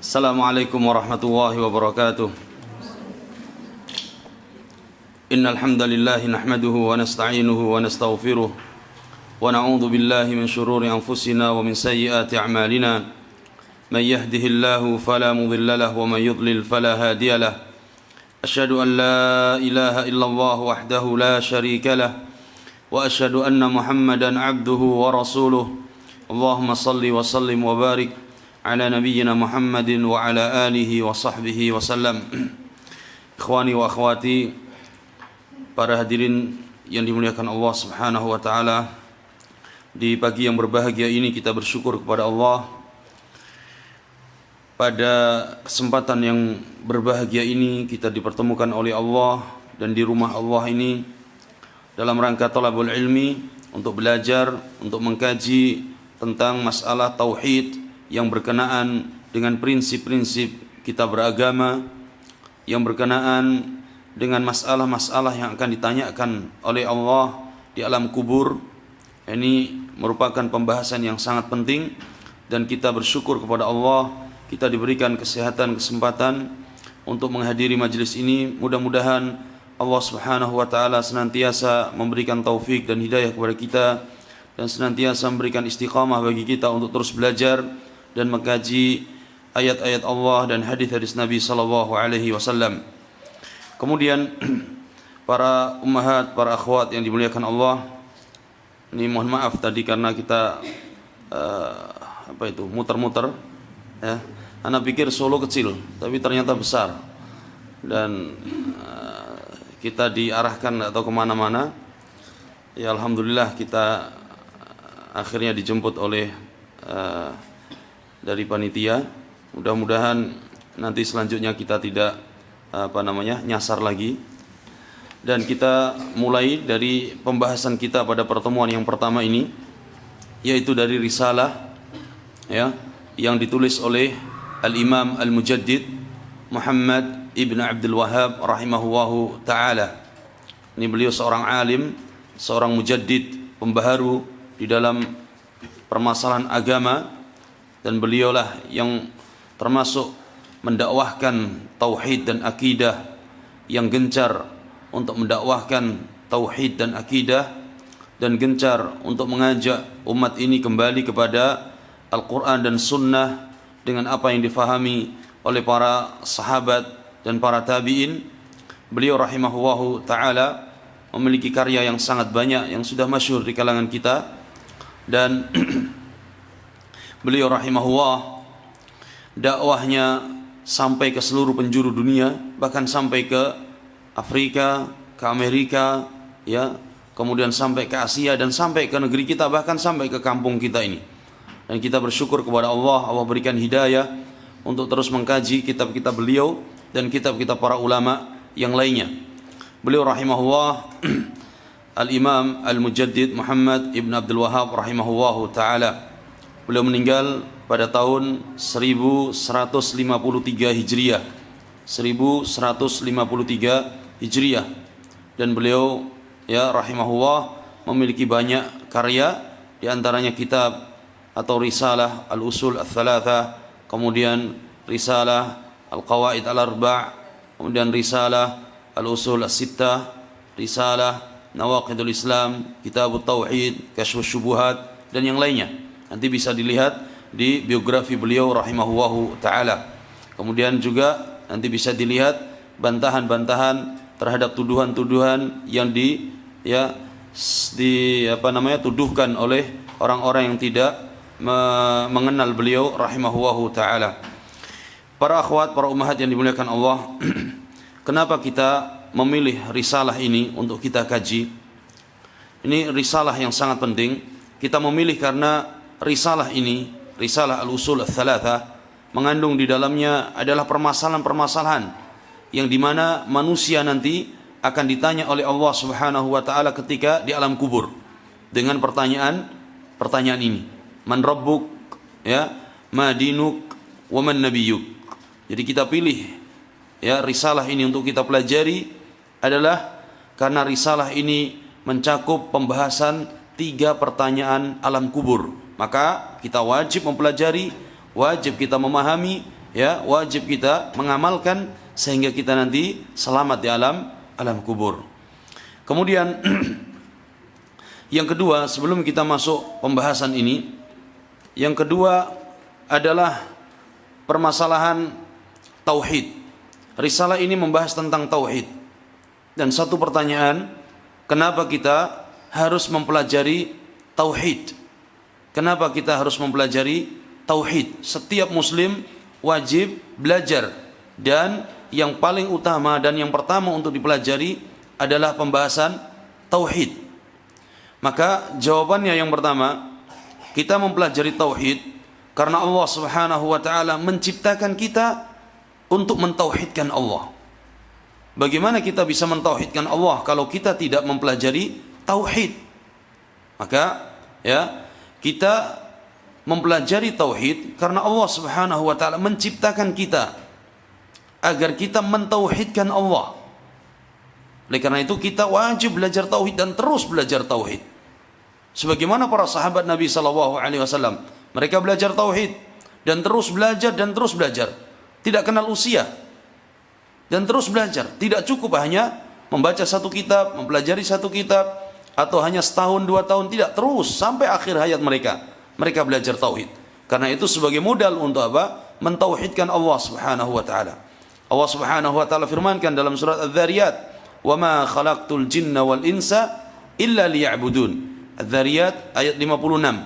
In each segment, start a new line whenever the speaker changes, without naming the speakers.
Assalamualaikum warahmatullahi wabarakatuh. Innal hamdalillah nahmaduhu wa nasta'inuhu wa nastaghfiruh wa na'udzu billahi min shururi anfusina wa min sayyiati a'malina. Man yahdihillahu fala mudilla lahu wa man yudlil fala hadiya lahu. Asyhadu an la ilaha illallah wahdahu la syarika lahu wa asyhadu anna Muhammadan 'abduhu wa rasuluh. Allahumma shalli wa sallim wa barik ala nabiyyina Muhammadin wa ala alihi wa sahbihi wa sallam. Ikhwani wa akhwati, para hadirin yang dimuliakan Allah Subhanahu wa taala, di pagi yang berbahagia ini kita bersyukur kepada Allah. Pada kesempatan yang berbahagia ini kita dipertemukan oleh Allah dan di rumah Allah ini dalam rangka talabul ilmi, untuk belajar, untuk mengkaji tentang masalah tauhid yang berkenaan dengan prinsip-prinsip kita beragama, yang berkenaan dengan masalah-masalah yang akan ditanyakan oleh Allah di alam kubur. Ini merupakan pembahasan yang sangat penting dan kita bersyukur kepada Allah kita diberikan kesehatan, kesempatan untuk menghadiri majelis ini. Mudah-mudahan Allah Subhanahu wa taala senantiasa memberikan taufik dan hidayah kepada kita dan senantiasa memberikan istiqamah bagi kita untuk terus belajar dan mengkaji ayat-ayat Allah dan hadis-hadis Nabi sallallahu alaihi wasallam. Kemudian para ummahat, para akhwat yang dimuliakan Allah, ini mohon maaf tadi karena kita muter-muter ya. Ana pikir Solo kecil, tapi ternyata besar. Dan kita diarahkan atau kemana-mana. Ya alhamdulillah kita akhirnya dijemput oleh dari panitia. Mudah-mudahan nanti selanjutnya kita tidak nyasar lagi. Dan kita mulai dari pembahasan kita pada pertemuan yang pertama ini, yaitu dari risalah ya, yang ditulis oleh Al-Imam Al-Mujaddid Muhammad Ibn Abdul Wahhab rahimahullahu ta'ala. Ini beliau seorang alim, seorang mujaddid, pembaharu di dalam permasalahan agama. Dan beliaulah yang termasuk mendakwahkan tauhid dan akidah, yang gencar untuk mendakwahkan tauhid dan akidah, dan gencar untuk mengajak umat ini kembali kepada Al-Quran dan Sunnah dengan apa yang difahami oleh para sahabat dan para tabi'in. Beliau rahimahullahu ta'ala memiliki karya yang sangat banyak yang sudah masyhur di kalangan kita. Dan beliau rahimahullah dakwahnya sampai ke seluruh penjuru dunia, bahkan sampai ke Afrika, ke Amerika ya, kemudian sampai ke Asia dan sampai ke negeri kita, bahkan sampai ke kampung kita ini. Dan kita bersyukur kepada Allah, Allah berikan hidayah untuk terus mengkaji kitab-kitab beliau dan kitab-kitab para ulama yang lainnya. Beliau rahimahullah Al-Imam Al-Mujaddid Muhammad Ibn Abdul Wahhab rahimahullahu ta'ala. Beliau meninggal pada tahun 1153 Hijriah. 1153 Hijriah. Dan beliau ya rahimahullah memiliki banyak karya, di antaranya kitab atau risalah Al-Usul Al-Thalatha, kemudian risalah Al-Qawaid Al-Arba', kemudian risalah Al-Usul Al-Sittah, risalah Nawaqidul Islam, Kitabut Tauhid, Kasyfus Syubuhat, dan yang lainnya. Nanti bisa dilihat di biografi beliau rahimahullahu ta'ala. Kemudian juga nanti bisa dilihat bantahan-bantahan terhadap tuduhan-tuduhan yang tuduhkan oleh orang-orang yang tidak mengenal beliau rahimahullahu ta'ala. Para akhwat, para ummahat yang dimuliakan Allah, kenapa kita memilih risalah ini untuk kita kaji? Ini risalah yang sangat penting. Kita memilih karena risalah ini, risalah Al-Usul Al-Thalatha, mengandung di dalamnya adalah permasalahan-permasalahan yang dimana manusia nanti akan ditanya oleh Allah Subhanahu wa ta'ala ketika di alam kubur dengan pertanyaan ini. Man rabbuk, ya, ma dinuk, wa man nabiyyuk. Jadi kita pilih ya risalah ini untuk kita pelajari adalah karena risalah ini mencakup pembahasan 3 pertanyaan alam kubur. Maka kita wajib mempelajari, wajib kita memahami ya, wajib kita mengamalkan sehingga kita nanti selamat di alam kubur. Kemudian yang kedua, sebelum kita masuk pembahasan ini, yang kedua adalah permasalahan tauhid. Risalah ini membahas tentang tauhid. Dan satu pertanyaan, kenapa kita harus mempelajari tauhid? Kenapa kita harus mempelajari tauhid? Setiap muslim wajib belajar, dan yang paling utama dan yang pertama untuk dipelajari adalah pembahasan tauhid. Maka jawabannya yang pertama, kita mempelajari tauhid karena Allah Subhanahu wa taala menciptakan kita untuk mentauhidkan Allah. Bagaimana kita bisa mentauhidkan Allah kalau kita tidak mempelajari tauhid? Maka ya, kita mempelajari tauhid karena Allah Subhanahu wa taala menciptakan kita agar kita mentauhidkan Allah. Oleh karena itu kita wajib belajar tauhid dan terus belajar tauhid. Sebagaimana para sahabat Nabi sallallahu alaihi wasallam, mereka belajar tauhid dan terus belajar dan terus belajar. Tidak kenal usia. Dan terus belajar. Tidak cukup hanya membaca satu kitab, mempelajari satu kitab, atau hanya setahun, 2 tahun. Tidak, terus sampai akhir hayat mereka. Mereka belajar tauhid. Karena itu sebagai modal untuk apa? Mentauhidkan Allah Subhanahu wa taala. Allah Subhanahu wa taala firmankan dalam surat Adz-Dzariyat, "Wa ma khalaqtul jinna wal insa illa liya'budun." Adz-Dzariyat ayat 56.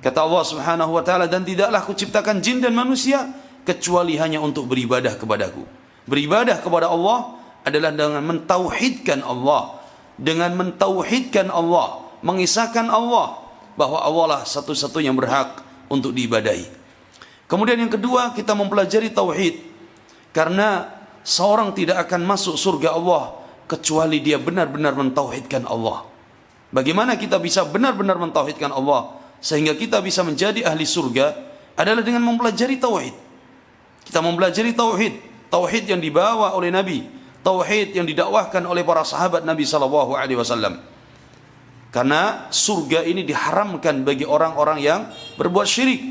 Kata Allah Subhanahu wa taala, dan tidaklah kuciptakan jin dan manusia kecuali hanya untuk beribadah kepadaku. Beribadah kepada Allah adalah dengan mentauhidkan Allah, dengan mentauhidkan Allah, mengisahkan Allah bahwa Allah lah satu-satunya yang berhak untuk diibadahi. Kemudian yang kedua, kita mempelajari tauhid karena seorang tidak akan masuk surga Allah kecuali dia benar-benar mentauhidkan Allah. Bagaimana kita bisa benar-benar mentauhidkan Allah sehingga kita bisa menjadi ahli surga adalah dengan mempelajari tauhid. Kita mempelajari tauhid, tauhid yang dibawa oleh Nabi, tauhid yang didakwahkan oleh para sahabat Nabi sallallahu alaihi wasallam. Karena surga ini diharamkan bagi orang-orang yang berbuat syirik.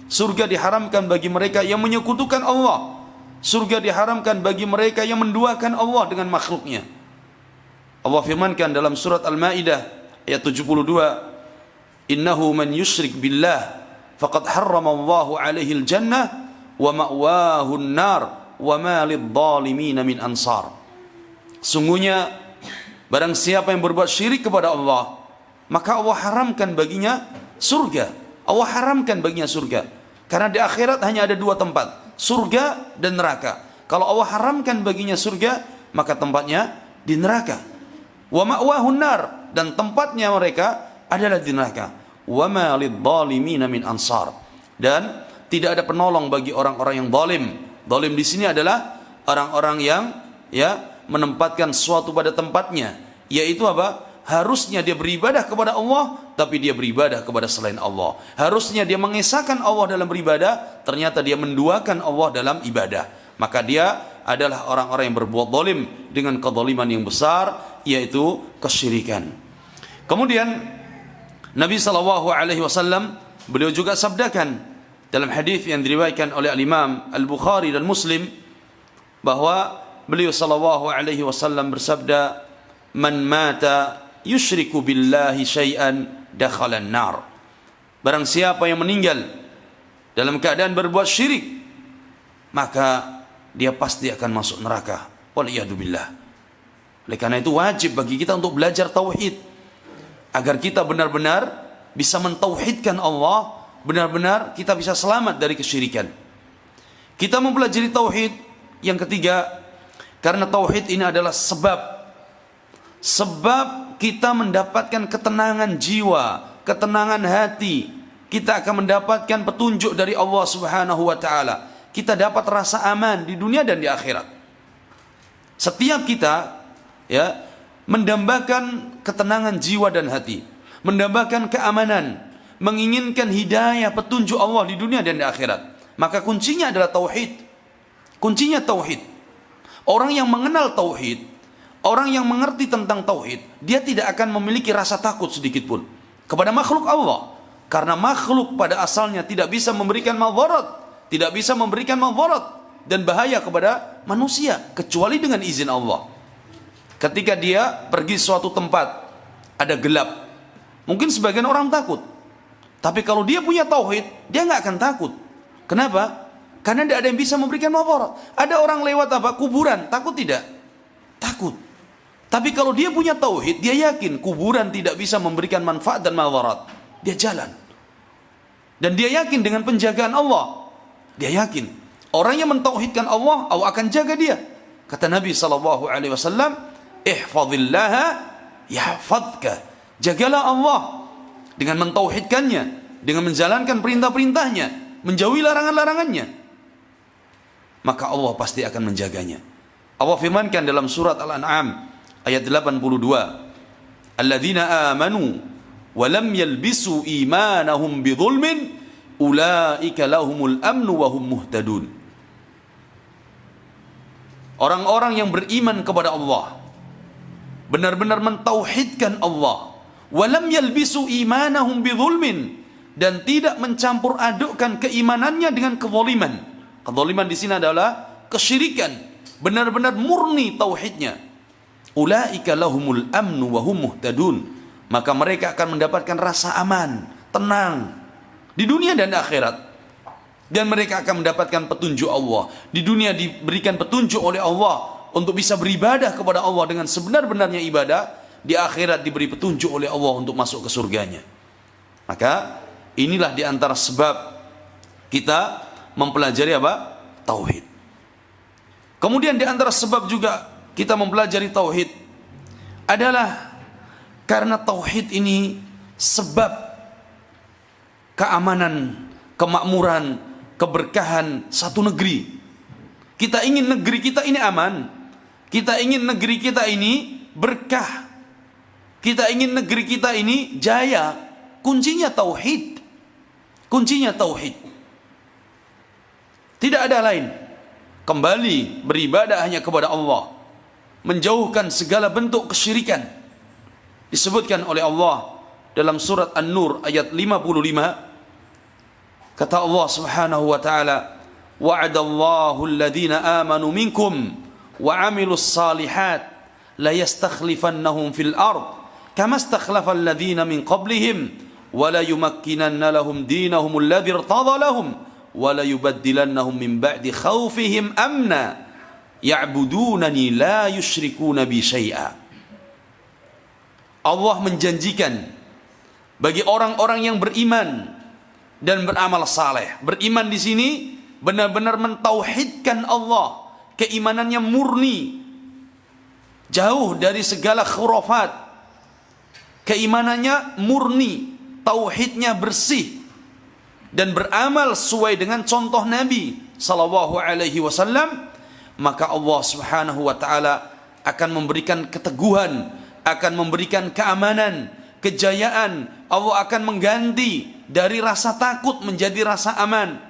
Surga diharamkan bagi mereka yang menyekutukan Allah. Surga diharamkan bagi mereka yang menduakan Allah dengan makhluknya. Allah firmankan dalam surat Al-Maidah ayat 72, "Innahu man yusyrik billah faqad harrama Allahu alaihi al-jannah wa ma'wahu an-nar wa ma lidh-dhalimin min ansar." Sungguhnya barang siapa yang berbuat syirik kepada Allah, maka Allah haramkan baginya surga. Allah haramkan baginya surga. Karena di akhirat hanya ada 2 tempat, surga dan neraka. Kalau Allah haramkan baginya surga, maka tempatnya di neraka. Wa ma'wahu an-nar, dan tempatnya mereka adalah di neraka. Wa ma lidh-dhalimin min ansar, dan tidak ada penolong bagi orang-orang yang zalim. Zalim di sini adalah orang-orang yang menempatkan sesuatu pada tempatnya, yaitu apa? Harusnya dia beribadah kepada Allah, tapi dia beribadah kepada selain Allah. Harusnya dia mengesahkan Allah dalam beribadah, ternyata dia menduakan Allah dalam ibadah. Maka dia adalah orang-orang yang berbuat zalim dengan kezaliman yang besar, yaitu kesyirikan. Kemudian Nabi sallallahu alaihi wasallam beliau juga sabdakan dalam hadis yang diriwayatkan oleh Imam Al-Bukhari dan Muslim, bahwa beliau sallallahu alaihi wasallam bersabda, "Man mata yusyriku billahi syai'an dakhala an-nar." Barang siapa yang meninggal dalam keadaan berbuat syirik, maka dia pasti akan masuk neraka. Waliyadzubillah. Oleh karena itu wajib bagi kita untuk belajar tauhid agar kita benar-benar bisa mentauhidkan Allah, benar-benar kita bisa selamat dari kesyirikan. Kita mempelajari tauhid yang ketiga karena tauhid ini adalah sebab kita mendapatkan ketenangan jiwa, ketenangan hati. Kita akan mendapatkan petunjuk dari Allah Subhanahu wa taala. Kita dapat rasa aman di dunia dan di akhirat. Setiap kita mendambakan ketenangan jiwa dan hati, mendambakan keamanan, menginginkan hidayah, petunjuk Allah di dunia dan di akhirat. Maka kuncinya adalah tauhid. Kuncinya tauhid. Orang yang mengenal tauhid, orang yang mengerti tentang tauhid, dia tidak akan memiliki rasa takut sedikit pun kepada makhluk Allah. Karena makhluk pada asalnya tidak bisa memberikan madarat tidak bisa memberikan madarat dan bahaya kepada manusia kecuali dengan izin Allah. Ketika dia pergi suatu tempat ada gelap, mungkin sebagian orang takut, tapi kalau dia punya tauhid dia nggak akan takut. Kenapa? Karena tidak ada yang bisa memberikan madarat. Ada orang lewat kuburan, takut tidak? Takut. Tapi kalau dia punya tauhid, dia yakin kuburan tidak bisa memberikan manfaat dan madarat. Dia jalan. Dan dia yakin dengan penjagaan Allah. Dia yakin orang yang mentauhidkan Allah, Allah akan jaga dia. Kata Nabi SAW, ihfazillaha yahfazka. Jagalah Allah dengan mentauhidkannya, dengan menjalankan perintah-perintahnya, menjauhi larangan-larangannya, maka Allah pasti akan menjaganya. Allah firmankan dalam surat Al-An'am ayat 82, alladzina amanu wa lam yalbisu imanahum bidzulmin ulaika lahumul amnu wa hum muhtadun. Orang-orang yang beriman kepada Allah, benar-benar mentauhidkan Allah, wa lam yalbisu imanahum bidzulmin, dan tidak mencampur adukkan keimanannya dengan kezaliman. Kezaliman di sini adalah kesyirikan, benar-benar murni tauhidnya. Ulaika lahumul amnu wa hum muhtadun, maka mereka akan mendapatkan rasa aman, tenang di dunia dan akhirat, dan mereka akan mendapatkan petunjuk Allah. Di dunia diberikan petunjuk oleh Allah untuk bisa beribadah kepada Allah dengan sebenar-benarnya ibadah, di akhirat diberi petunjuk oleh Allah untuk masuk ke surganya. Maka inilah di antara sebab kita mempelajari tauhid. Kemudian di antara sebab juga kita mempelajari tauhid adalah karena tauhid ini sebab keamanan, kemakmuran, keberkahan satu negeri. Kita ingin negeri kita ini aman, kita ingin negeri kita ini berkah, kita ingin negeri kita ini jaya. Kuncinya tauhid. Kuncinya tauhid. Tidak ada lain. Kembali beribadah hanya kepada Allah, menjauhkan segala bentuk kesyirikan. Disebutkan oleh Allah dalam surat An-Nur ayat 55, kata Allah Subhanahu wa taala, wa'adallahu alladhina amanu minkum wa 'amilus salihat la yastakhlifannahum fil ard kama istakhlafa alladhina min qablihim wa la yumakkinanna lahum dinahum alladhi irtadha lahum wa la yubaddilannahum min ba'di khawfihim amna ya'budunani la yusyrikuna bi syai'a. Allah menjanjikan bagi orang-orang yang beriman dan beramal saleh. Beriman di sini benar-benar mentauhidkan Allah, keimanannya murni, jauh dari segala khurafat. Keimanannya murni, tauhidnya bersih, dan beramal sesuai dengan contoh Nabi sallallahu alaihi wasallam, maka Allah Subhanahu wa taala akan memberikan keteguhan, akan memberikan keamanan, kejayaan. Allah akan mengganti dari rasa takut menjadi rasa aman.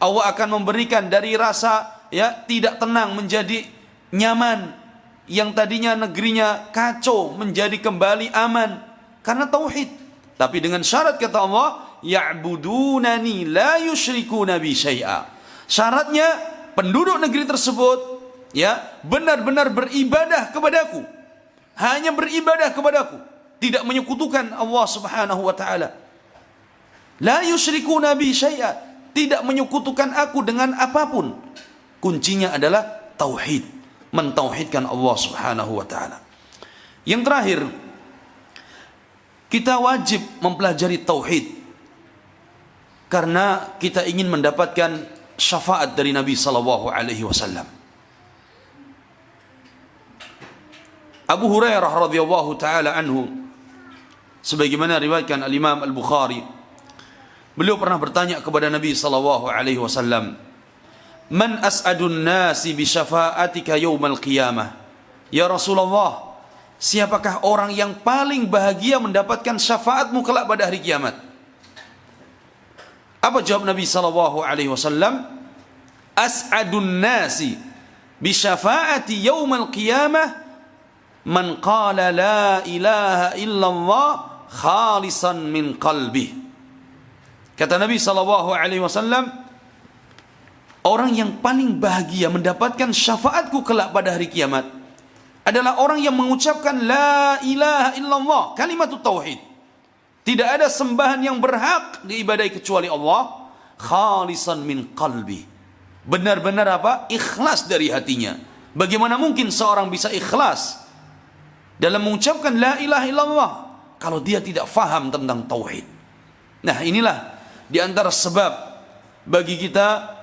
Allah akan memberikan dari rasa tidak tenang menjadi nyaman. Yang tadinya negerinya kacau menjadi kembali aman karena tauhid. Tapi dengan syarat, kata Allah, ya'budunani la yusyrikuna bi syai'a. Syaratnya penduduk negeri tersebut benar-benar beribadah kepadaku, hanya beribadah kepadaku, tidak menyekutukan Allah Subhanahu wa taala. La yusyrikuna bi syai'a, tidak menyekutukan aku dengan apapun. Kuncinya adalah tauhid, mentauhidkan Allah Subhanahu wa taala. Yang terakhir, kita wajib mempelajari tauhid karena kita ingin mendapatkan syafaat dari Nabi sallallahu alaihi wasallam. Abu Hurairah radhiyallahu taala anhu, sebagaimana riwayatkan al-Imam Al-Bukhari, beliau pernah bertanya kepada Nabi sallallahu alaihi wasallam, "Man as'adun nasi bi syafa'atika yaumal qiyamah?" Ya Rasulullah, siapakah orang yang paling bahagia mendapatkan syafaatmu kelak pada hari kiamat? Apa jawab Nabi sallallahu alaihi wasallam? As'adun nasi bi syafa'ati yaumal qiyamah man qala la ilaha illallah khalisan min qalbih. Kata Nabi sallallahu alaihi wasallam, orang yang paling bahagia mendapatkan syafaatku kelak pada hari kiamat adalah orang yang mengucapkan la ilaha illallah, kalimat tauhid. Tidak ada sembahan yang berhak diibadai kecuali Allah, khalisan min qalbi. Benar-benar apa? Ikhlas dari hatinya. Bagaimana mungkin seorang bisa ikhlas dalam mengucapkan la ilaha illallah kalau dia tidak faham tentang tauhid? Nah, inilah di antara sebab bagi kita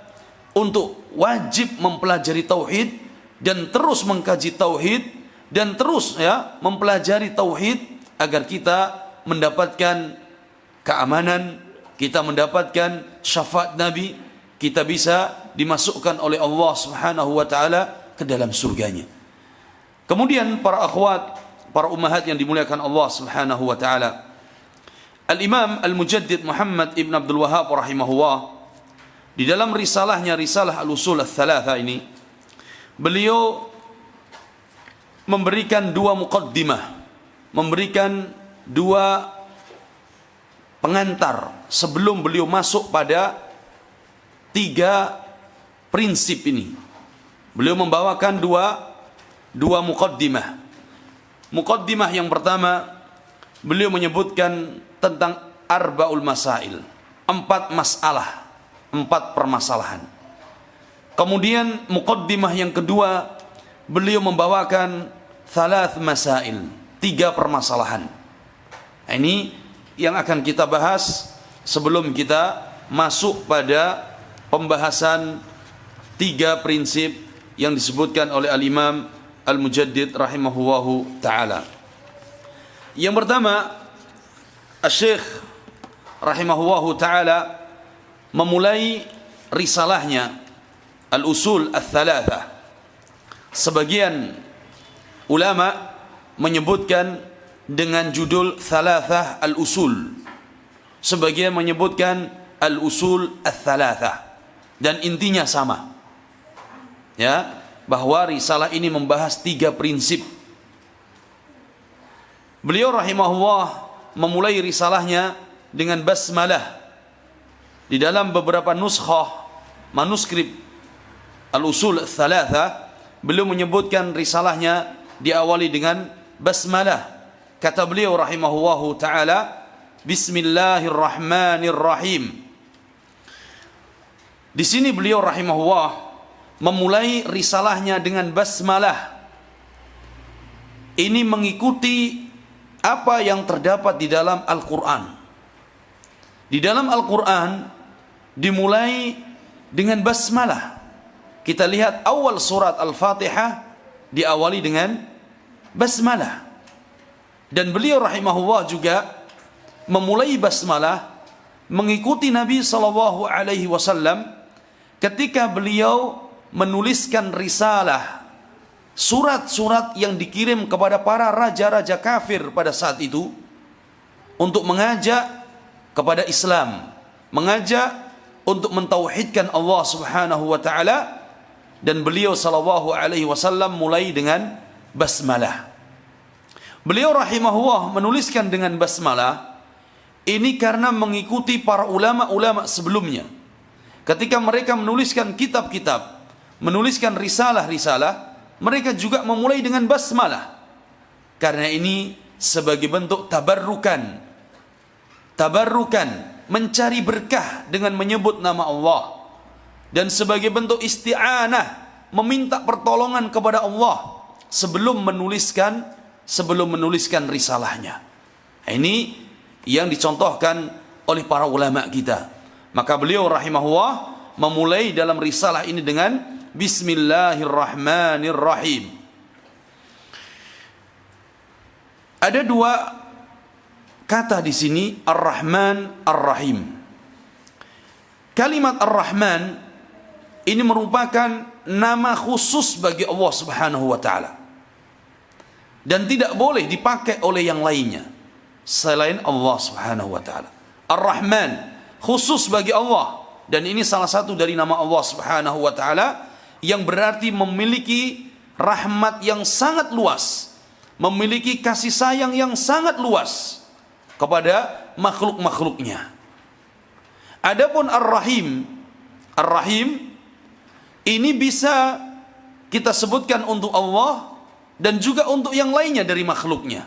untuk wajib mempelajari tauhid dan terus mengkaji tauhid dan terus mempelajari tauhid agar kita mendapatkan keamanan, kita mendapatkan syafaat Nabi, kita bisa dimasukkan oleh Allah Subhanahu wa taala ke dalam surganya. Kemudian para akhwat, para ummahat yang dimuliakan Allah Subhanahu wa taala, Al-Imam Al-Mujaddid Muhammad Ibn Abdul Wahhab rahimahullah di dalam risalahnya, Risalah Al-Usul Ats-Tsalatsa ini, beliau memberikan dua muqaddimah, memberikan dua pengantar sebelum beliau masuk pada tiga prinsip ini. Beliau membawakan dua muqaddimah. Muqaddimah yang pertama, beliau menyebutkan tentang arba'ul masail, 4 masalah, 4 permasalahan. Kemudian muqaddimah yang kedua, beliau membawakan thalath masail, 3 permasalahan. Ini yang akan kita bahas sebelum kita masuk pada pembahasan 3 prinsip yang disebutkan oleh Al-Imam Al-Mujaddid rahimahullahu ta'ala. Yang pertama, Asy-Syaikh rahimahullahu ta'ala memulai risalahnya Al-Usul Ats-Tsalatsa. Sebagian ulama menyebutkan dengan judul Tsalatsah Al-Usul, sebagian menyebutkan Al-Usul Ats-Tsalatsa, dan intinya sama, bahwa risalah ini membahas 3 prinsip. Beliau rahimahullah memulai risalahnya dengan basmalah. Di dalam beberapa nuskhah manuskrip Al-Usul Ats-Tsalatsa, beliau menyebutkan risalahnya diawali dengan basmalah. Kata beliau rahimahullahu ta'ala, Bismillahirrahmanirrahim. Di sini beliau rahimahullah memulai risalahnya dengan basmalah. Ini mengikuti apa yang terdapat di dalam Al-Quran. Di dalam Al-Quran dimulai dengan basmalah. Kita lihat awal surat Al-Fatihah diawali dengan basmalah. Dan beliau rahimahullah juga memulai basmalah mengikuti Nabi SAW ketika beliau menuliskan risalah, surat-surat yang dikirim kepada para raja-raja kafir pada saat itu untuk mengajak kepada Islam, mengajak untuk mentauhidkan Allah Subhanahu wa taala. Dan beliau SAW mulai dengan basmalah. Beliau rahimahullah menuliskan dengan basmalah ini karena mengikuti para ulama-ulama sebelumnya. Ketika mereka menuliskan kitab-kitab, menuliskan risalah-risalah, mereka juga memulai dengan basmalah. Karena ini sebagai bentuk tabarrukan, mencari berkah dengan menyebut nama Allah, dan sebagai bentuk isti'anah, meminta pertolongan kepada Allah sebelum menuliskan risalahnya. Ini yang dicontohkan oleh para ulama kita. Maka beliau rahimahullah memulai dalam risalah ini dengan Bismillahirrahmanirrahim. Ada 2 kata di sini, Ar-Rahman, Ar-Rahim. Kalimat Ar-Rahman ini merupakan nama khusus bagi Allah Subhanahu wa taala, dan tidak boleh dipakai oleh yang lainnya selain Allah Subhanahu wa taala. Ar-Rahman khusus bagi Allah, dan ini salah satu dari nama Allah Subhanahu wa taala yang berarti memiliki rahmat yang sangat luas, memiliki kasih sayang yang sangat luas kepada makhluk-makhluknya. Adapun Ar-Rahim, Ar-Rahim Ini bisa kita sebutkan untuk Allah dan juga untuk yang lainnya dari makhluknya,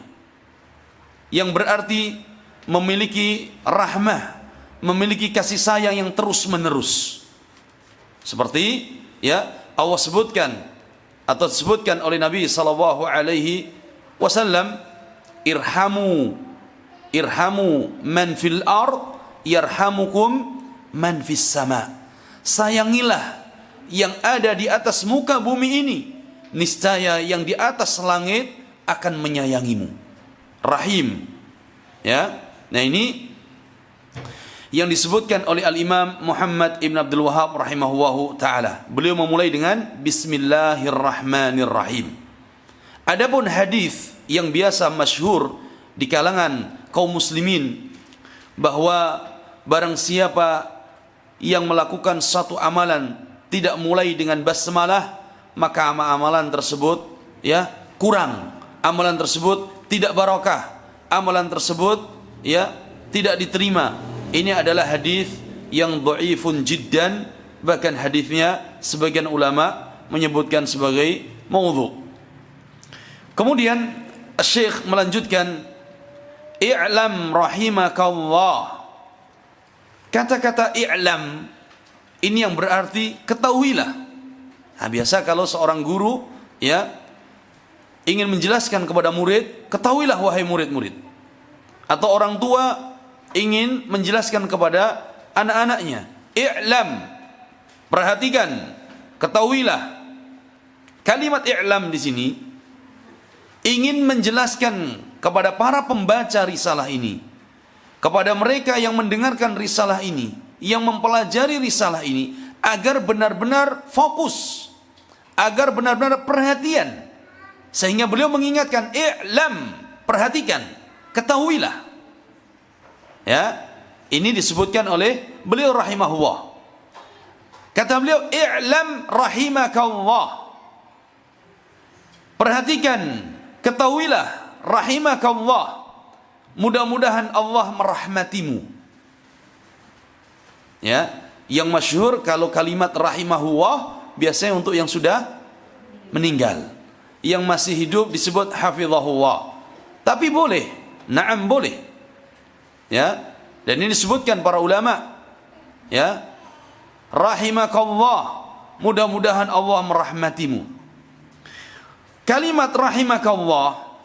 yang berarti memiliki rahmah, memiliki kasih sayang yang terus menerus. Seperti ya Allah sebutkan atau disebutkan oleh Nabi sallallahu alaihi wasallam, irhamu man fil ard yarhamukum man fis sama. Sayangilah yang ada di atas muka bumi ini, niscaya yang di atas langit akan menyayangimu. Rahim. Ya. Nah, ini yang disebutkan oleh Al-Imam Muhammad Ibn Abdul Wahhab rahimahullahu taala. Beliau memulai dengan Bismillahirrahmanirrahim. Adapun hadis yang biasa masyhur di kalangan kaum muslimin bahwa barang siapa yang melakukan satu amalan tidak mulai dengan basmalah, maka amalan tersebut ya kurang, amalan tersebut tidak barakah, amalan tersebut ya tidak diterima. Ini adalah hadis yang dhaifun jiddan, bahkan hadisnya sebagian ulama menyebutkan sebagai maudhu. Kemudian Syekh melanjutkan, i'lam rahimakallah. Kata-kata i'lam ini yang berarti ketahuilah. Nah, biasa kalau seorang guru ya ingin menjelaskan kepada murid, ketahuilah wahai murid-murid. Atau orang tua ingin menjelaskan kepada anak-anaknya, i'lam, perhatikan, ketahuilah. Kalimat i'lam di sini ingin menjelaskan kepada para pembaca risalah ini, kepada mereka yang mendengarkan risalah ini, yang mempelajari risalah ini, agar benar-benar fokus, agar benar-benar perhatian. Sehingga beliau mengingatkan, i'lam, perhatikan, ketahuilah. Ya, ini disebutkan oleh beliau rahimahullah. Kata beliau, i'lam rahimakallah. Perhatikan, ketahuilah, rahimakallah. Mudah-mudahan Allah merahmatimu. Ya, yang masyhur kalau kalimat rahimahullah biasanya untuk yang sudah meninggal. Yang masih hidup disebut hafizahullah. Tapi boleh, na'am boleh. Ya, dan ini disebutkan para ulama. Ya, rahimakallah, mudah-mudahan Allah merahmatimu. Kalimat rahimakallah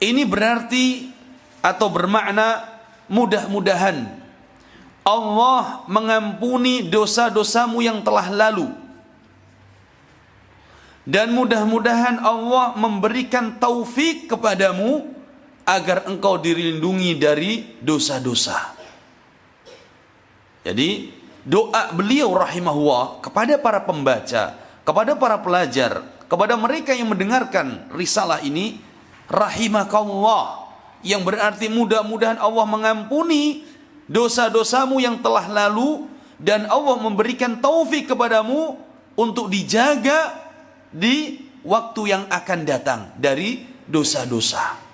ini berarti atau bermakna mudah-mudahan Allah mengampuni dosa-dosamu yang telah lalu, dan mudah-mudahan Allah memberikan taufik kepadamu agar engkau dilindungi dari dosa-dosa. Jadi doa beliau rahimahullah kepada para pembaca, kepada para pelajar, kepada mereka yang mendengarkan risalah ini, rahimakallah, yang berarti mudah-mudahan Allah mengampuni dosa-dosamu yang telah lalu, dan Allah memberikan taufik kepadamu untuk dijaga di waktu yang akan datang dari dosa-dosa.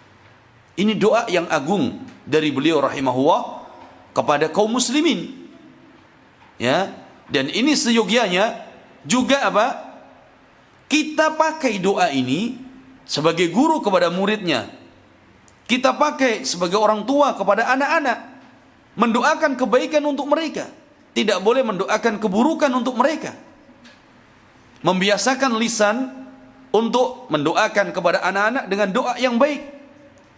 Ini doa yang agung dari beliau rahimahullah kepada kaum muslimin. Ya, dan ini seyogianya juga apa? Kita pakai doa ini sebagai guru kepada muridnya. Kita pakai sebagai orang tua kepada anak-anak, mendoakan kebaikan untuk mereka. Tidak boleh mendoakan keburukan untuk mereka. Membiasakan lisan untuk mendoakan kepada anak-anak dengan doa yang baik.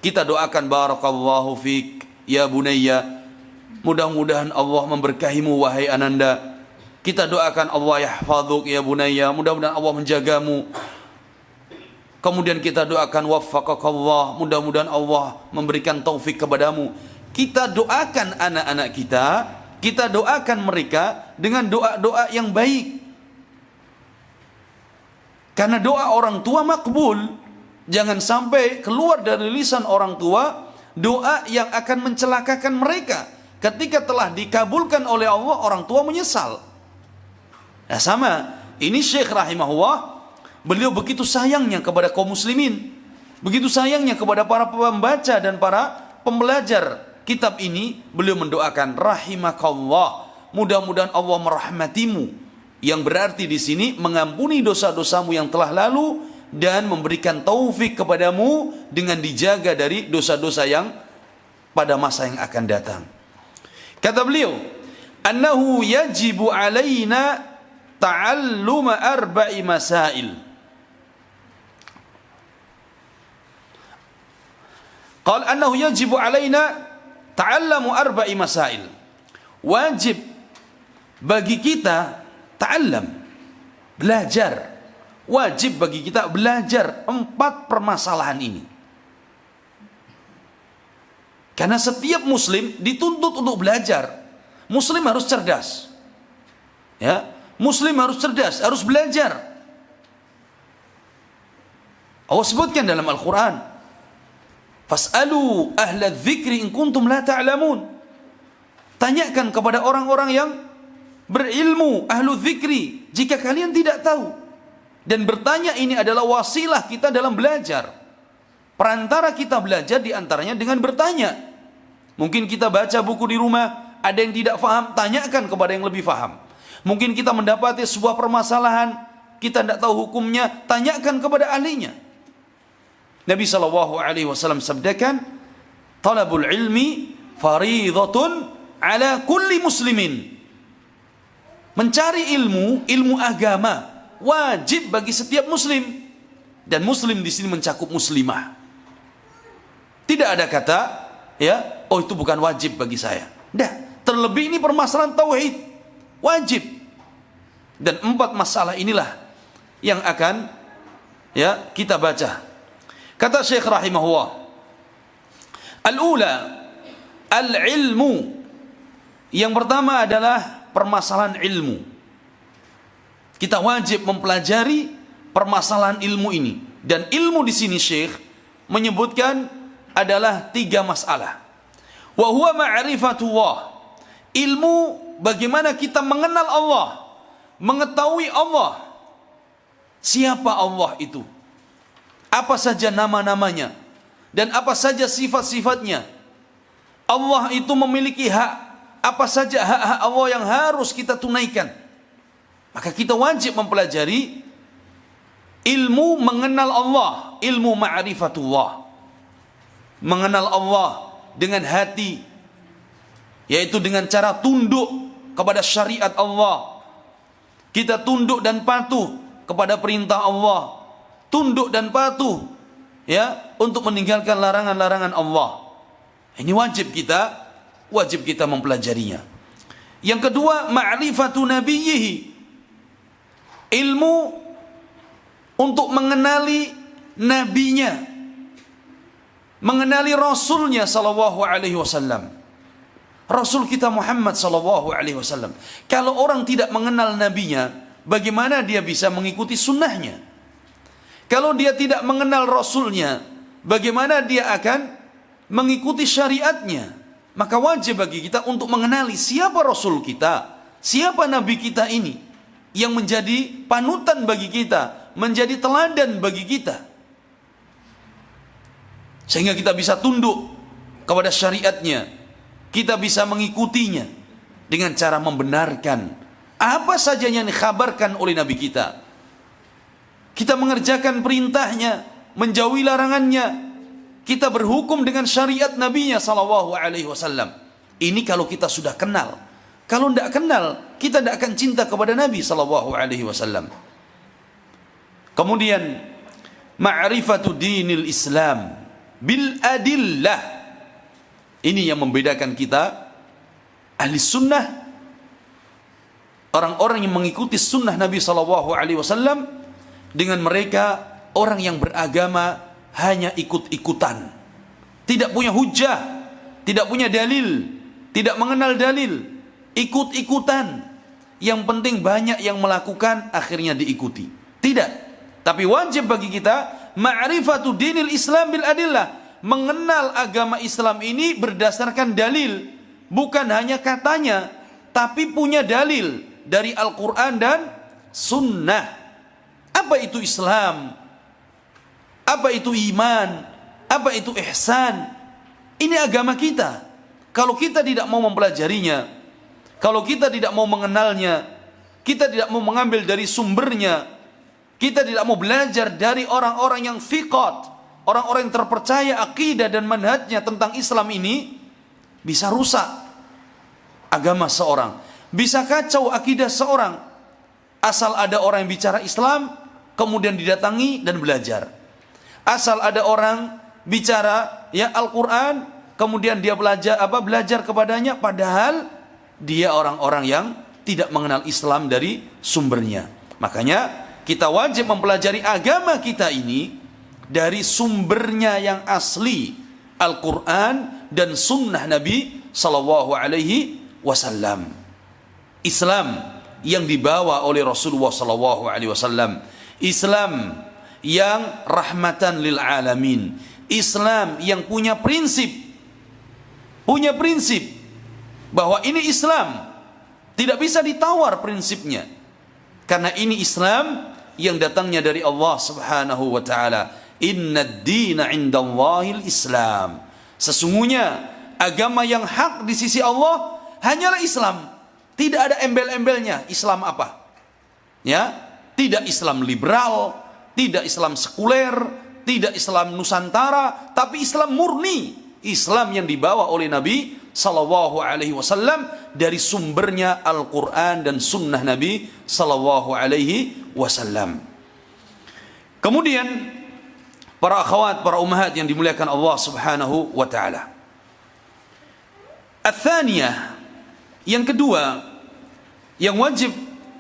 Kita doakan barakallahu fik ya bunayya, mudah-mudahan Allah memberkahimu wahai ananda. Kita doakan Allah yahfazuk ya bunayya, mudah-mudahan Allah menjagamu. Kemudian kita doakan waffaqakallah, mudah-mudahan Allah memberikan taufik kepadamu. Kita doakan anak-anak kita doakan mereka dengan doa-doa yang baik. Karena doa orang tua makbul. Jangan sampai keluar dari lisan orang tua doa yang akan mencelakakan mereka. Ketika telah dikabulkan oleh Allah, orang tua menyesal. Nah, sama, ini Syekh rahimahullah, beliau begitu sayangnya kepada kaum muslimin, begitu sayangnya kepada para pembaca dan para pembelajar kitab ini. Beliau mendoakan rahimakallah, mudah-mudahan Allah merahmatimu. Yang berarti di sini mengampuni dosa-dosamu yang telah lalu dan memberikan taufik kepadamu dengan dijaga dari dosa-dosa yang pada masa yang akan datang. Kata beliau, annahu yajibu alaina ta'alluma arba'i masail. Qala annahu yajibu alaina ta'allamu arba'i masail. Wajib bagi kita ta'allam, belajar. Wajib bagi kita belajar 4 permasalahan ini. Karena setiap muslim dituntut untuk belajar. Muslim harus cerdas. Ya, muslim harus cerdas, harus belajar. Allah sebutkan dalam Al-Qur'an, "Fas'alu ahla dzikri in kuntum la ta'lamun." Tanyakan kepada orang-orang yang berilmu, ahlu dzikri, jika kalian tidak tahu. Dan bertanya ini adalah wasilah kita dalam belajar. Perantara kita belajar diantaranya dengan bertanya. Mungkin kita baca buku di rumah, ada yang tidak faham, tanyakan kepada yang lebih faham. Mungkin kita mendapati sebuah permasalahan, kita tidak tahu hukumnya, tanyakan kepada ahlinya. Nabi SAW sabdakan, "Talabul ilmi faridatun ala kulli muslimin." Mencari ilmu, ilmu agama, wajib bagi setiap muslim. Dan muslim di sini mencakup muslimah. Tidak ada kata, ya, oh itu bukan wajib bagi saya. Tidak. Terlebih ini permasalahan tauhid, wajib. Dan 4 masalah inilah yang akan, ya, kita baca. Kata Syekh rahimahullah, al-ula al-ilmu. Yang pertama adalah permasalahan ilmu. Kita wajib mempelajari permasalahan ilmu ini. Dan ilmu di sini Syekh menyebutkan adalah 3 masalah. Wa huwa ma'rifatullah. Ilmu bagaimana kita mengenal Allah, mengetahui Allah. Siapa Allah itu? Apa saja nama-namanya dan apa saja sifat-sifatnya. Allah itu memiliki hak, apa saja hak-hak Allah yang harus kita tunaikan. Maka kita wajib mempelajari ilmu mengenal Allah, ilmu ma'rifatullah. Mengenal Allah dengan hati, yaitu dengan cara tunduk kepada syariat Allah. Kita tunduk dan patuh kepada perintah Allah, tunduk dan patuh, ya, untuk meninggalkan larangan-larangan Allah. Ini wajib kita mempelajarinya. Yang kedua, ma'rifatu nabiyhi. Ilmu untuk mengenali nabinya, mengenali rasulnya sallallahu alaihi wasallam. Rasul kita Muhammad sallallahu alaihi wasallam. Kalau orang tidak mengenal nabinya, bagaimana dia bisa mengikuti sunnahnya? Kalau dia tidak mengenal rasulnya, bagaimana dia akan mengikuti syariatnya? Maka wajib bagi kita untuk mengenali siapa rasul kita, siapa nabi kita ini, yang menjadi panutan bagi kita, menjadi teladan bagi kita, sehingga kita bisa tunduk kepada syariatnya, kita bisa mengikutinya dengan cara membenarkan apa saja yang dikhabarkan oleh Nabi kita. Kita mengerjakan perintahnya, menjauhi larangannya. Kita berhukum dengan syariat Nabi-Nya sallallahu alaihi wasallam. Ini kalau kita sudah kenal. Kalau tidak kenal, kita tidak akan cinta kepada Nabi sallallahu alaihi wasallam. Kemudian ma'rifatu dinil Islam bil adillah. Ini yang membedakan kita ahli sunnah, orang-orang yang mengikuti sunnah Nabi sallallahu alaihi wasallam, dengan mereka orang yang beragama hanya ikut-ikutan, tidak punya hujah, tidak punya dalil, tidak mengenal dalil, ikut-ikutan. Yang penting banyak yang melakukan, akhirnya diikuti. Tidak. Tapi wajib bagi kita ma'rifatu dinil Islam bil adillah, mengenal agama Islam ini berdasarkan dalil, bukan hanya katanya, tapi punya dalil dari Al-Quran dan Sunnah. Apa itu Islam? Apa itu iman? Apa itu ihsan? Ini agama kita. Kalau kita tidak mau mempelajarinya, kalau kita tidak mau mengenalnya, kita tidak mau mengambil dari sumbernya, kita tidak mau belajar dari orang-orang yang thiqat, orang-orang yang terpercaya akidah dan manhajnya tentang Islam ini, bisa rusak agama seorang, bisa kacau akidah seorang. Asal ada orang yang bicara Islam, kemudian didatangi dan belajar. Asal ada orang bicara ya Al-Quran, kemudian dia belajar kepadanya, padahal dia orang-orang yang tidak mengenal Islam dari sumbernya. Makanya kita wajib mempelajari agama kita ini dari sumbernya yang asli, Al-Quran dan Sunnah Nabi Sallallahu Alaihi Wasallam. Islam yang dibawa oleh Rasulullah Sallallahu Alaihi Wasallam, Islam yang rahmatan lil alamin, Islam yang punya prinsip bahwa ini Islam, tidak bisa ditawar prinsipnya, karena ini Islam yang datangnya dari Allah Subhanahu wa taala. Innad dina 'indallahil Islam. Sesungguhnya agama yang hak di sisi Allah hanyalah Islam. Tidak ada embel-embelnya. Islam apa? Ya, tidak Islam liberal, tidak Islam sekuler, tidak Islam Nusantara, tapi Islam murni, Islam yang dibawa oleh Nabi Sallallahu Alaihi Wasallam dari sumbernya Al-Quran dan Sunnah Nabi Sallallahu Alaihi Wasallam. Kemudian para akhwat, para ummahat yang dimuliakan Allah Subhanahu wa taala. Ats-tsaniyah, yang kedua yang wajib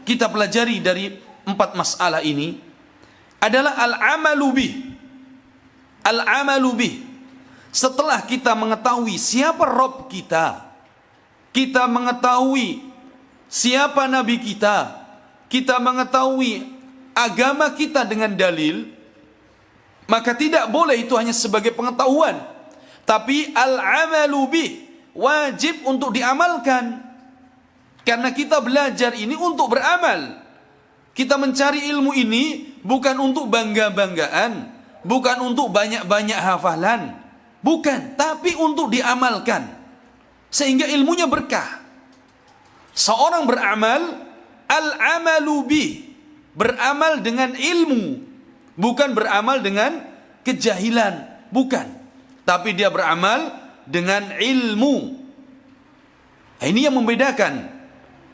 kita pelajari dari 4 masalah ini adalah al-amalu bih. Al-amalu bih. Setelah kita mengetahui siapa Rabb kita, kita mengetahui siapa Nabi kita, kita mengetahui agama kita dengan dalil, maka tidak boleh itu hanya sebagai pengetahuan, tapi al-amalu bih, wajib untuk diamalkan. Karena kita belajar ini untuk beramal. Kita mencari ilmu ini bukan untuk bangga-banggaan, bukan untuk banyak-banyak hafalan, bukan, tapi untuk diamalkan sehingga ilmunya berkah. Seorang beramal, al-amalu bih, beramal dengan ilmu, bukan beramal dengan kejahilan, bukan, tapi dia beramal dengan ilmu. Nah, ini yang membedakan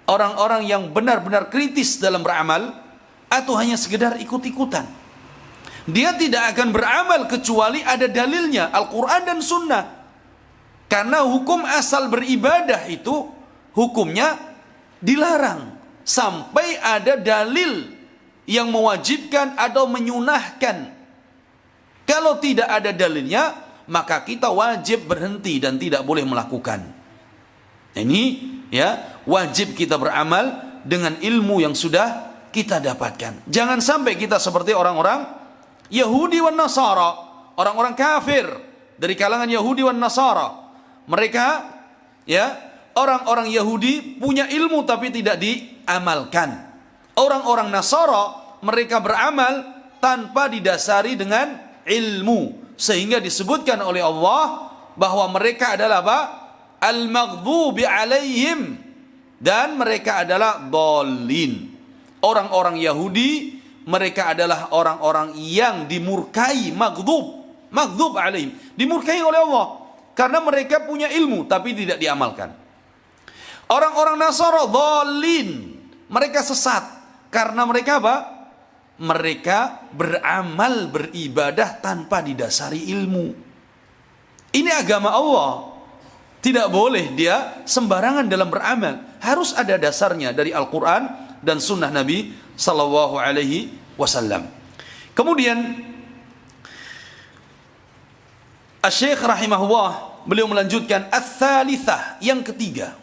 orang-orang yang benar-benar kritis dalam beramal atau hanya sekedar ikut-ikutan. Dia tidak akan beramal kecuali ada dalilnya, Al-Quran dan Sunnah. Karena hukum asal beribadah itu hukumnya dilarang sampai ada dalil yang mewajibkan atau menyunahkan. Kalau tidak ada dalilnya, maka kita wajib berhenti dan tidak boleh melakukan. Ini ya, wajib kita beramal dengan ilmu yang sudah kita dapatkan. Jangan sampai kita seperti orang-orang Yahudi wan Nasara, orang-orang kafir dari kalangan Yahudi wan Nasara. Mereka ya, orang-orang Yahudi punya ilmu tapi tidak diamalkan. Orang-orang Nasara mereka beramal tanpa didasari dengan ilmu, sehingga disebutkan oleh Allah bahwa mereka adalah apa? Al-maghdubi alaihim, dan mereka adalah dhalin. Orang-orang Yahudi mereka adalah orang-orang yang dimurkai, maghdub alaihim, dimurkai oleh Allah karena mereka punya ilmu tapi tidak diamalkan. Orang-orang Nasara dhalin, mereka sesat karena mereka apa? Mereka beramal, beribadah tanpa didasari ilmu. Ini agama Allah. Tidak boleh dia sembarangan dalam beramal. Harus ada dasarnya dari Al-Quran dan Sunnah Nabi Sallallahu Alaihi Wasallam. Kemudian Asy-Syaikh rahimahullah, beliau melanjutkan ats-tsalitsah, yang ketiga.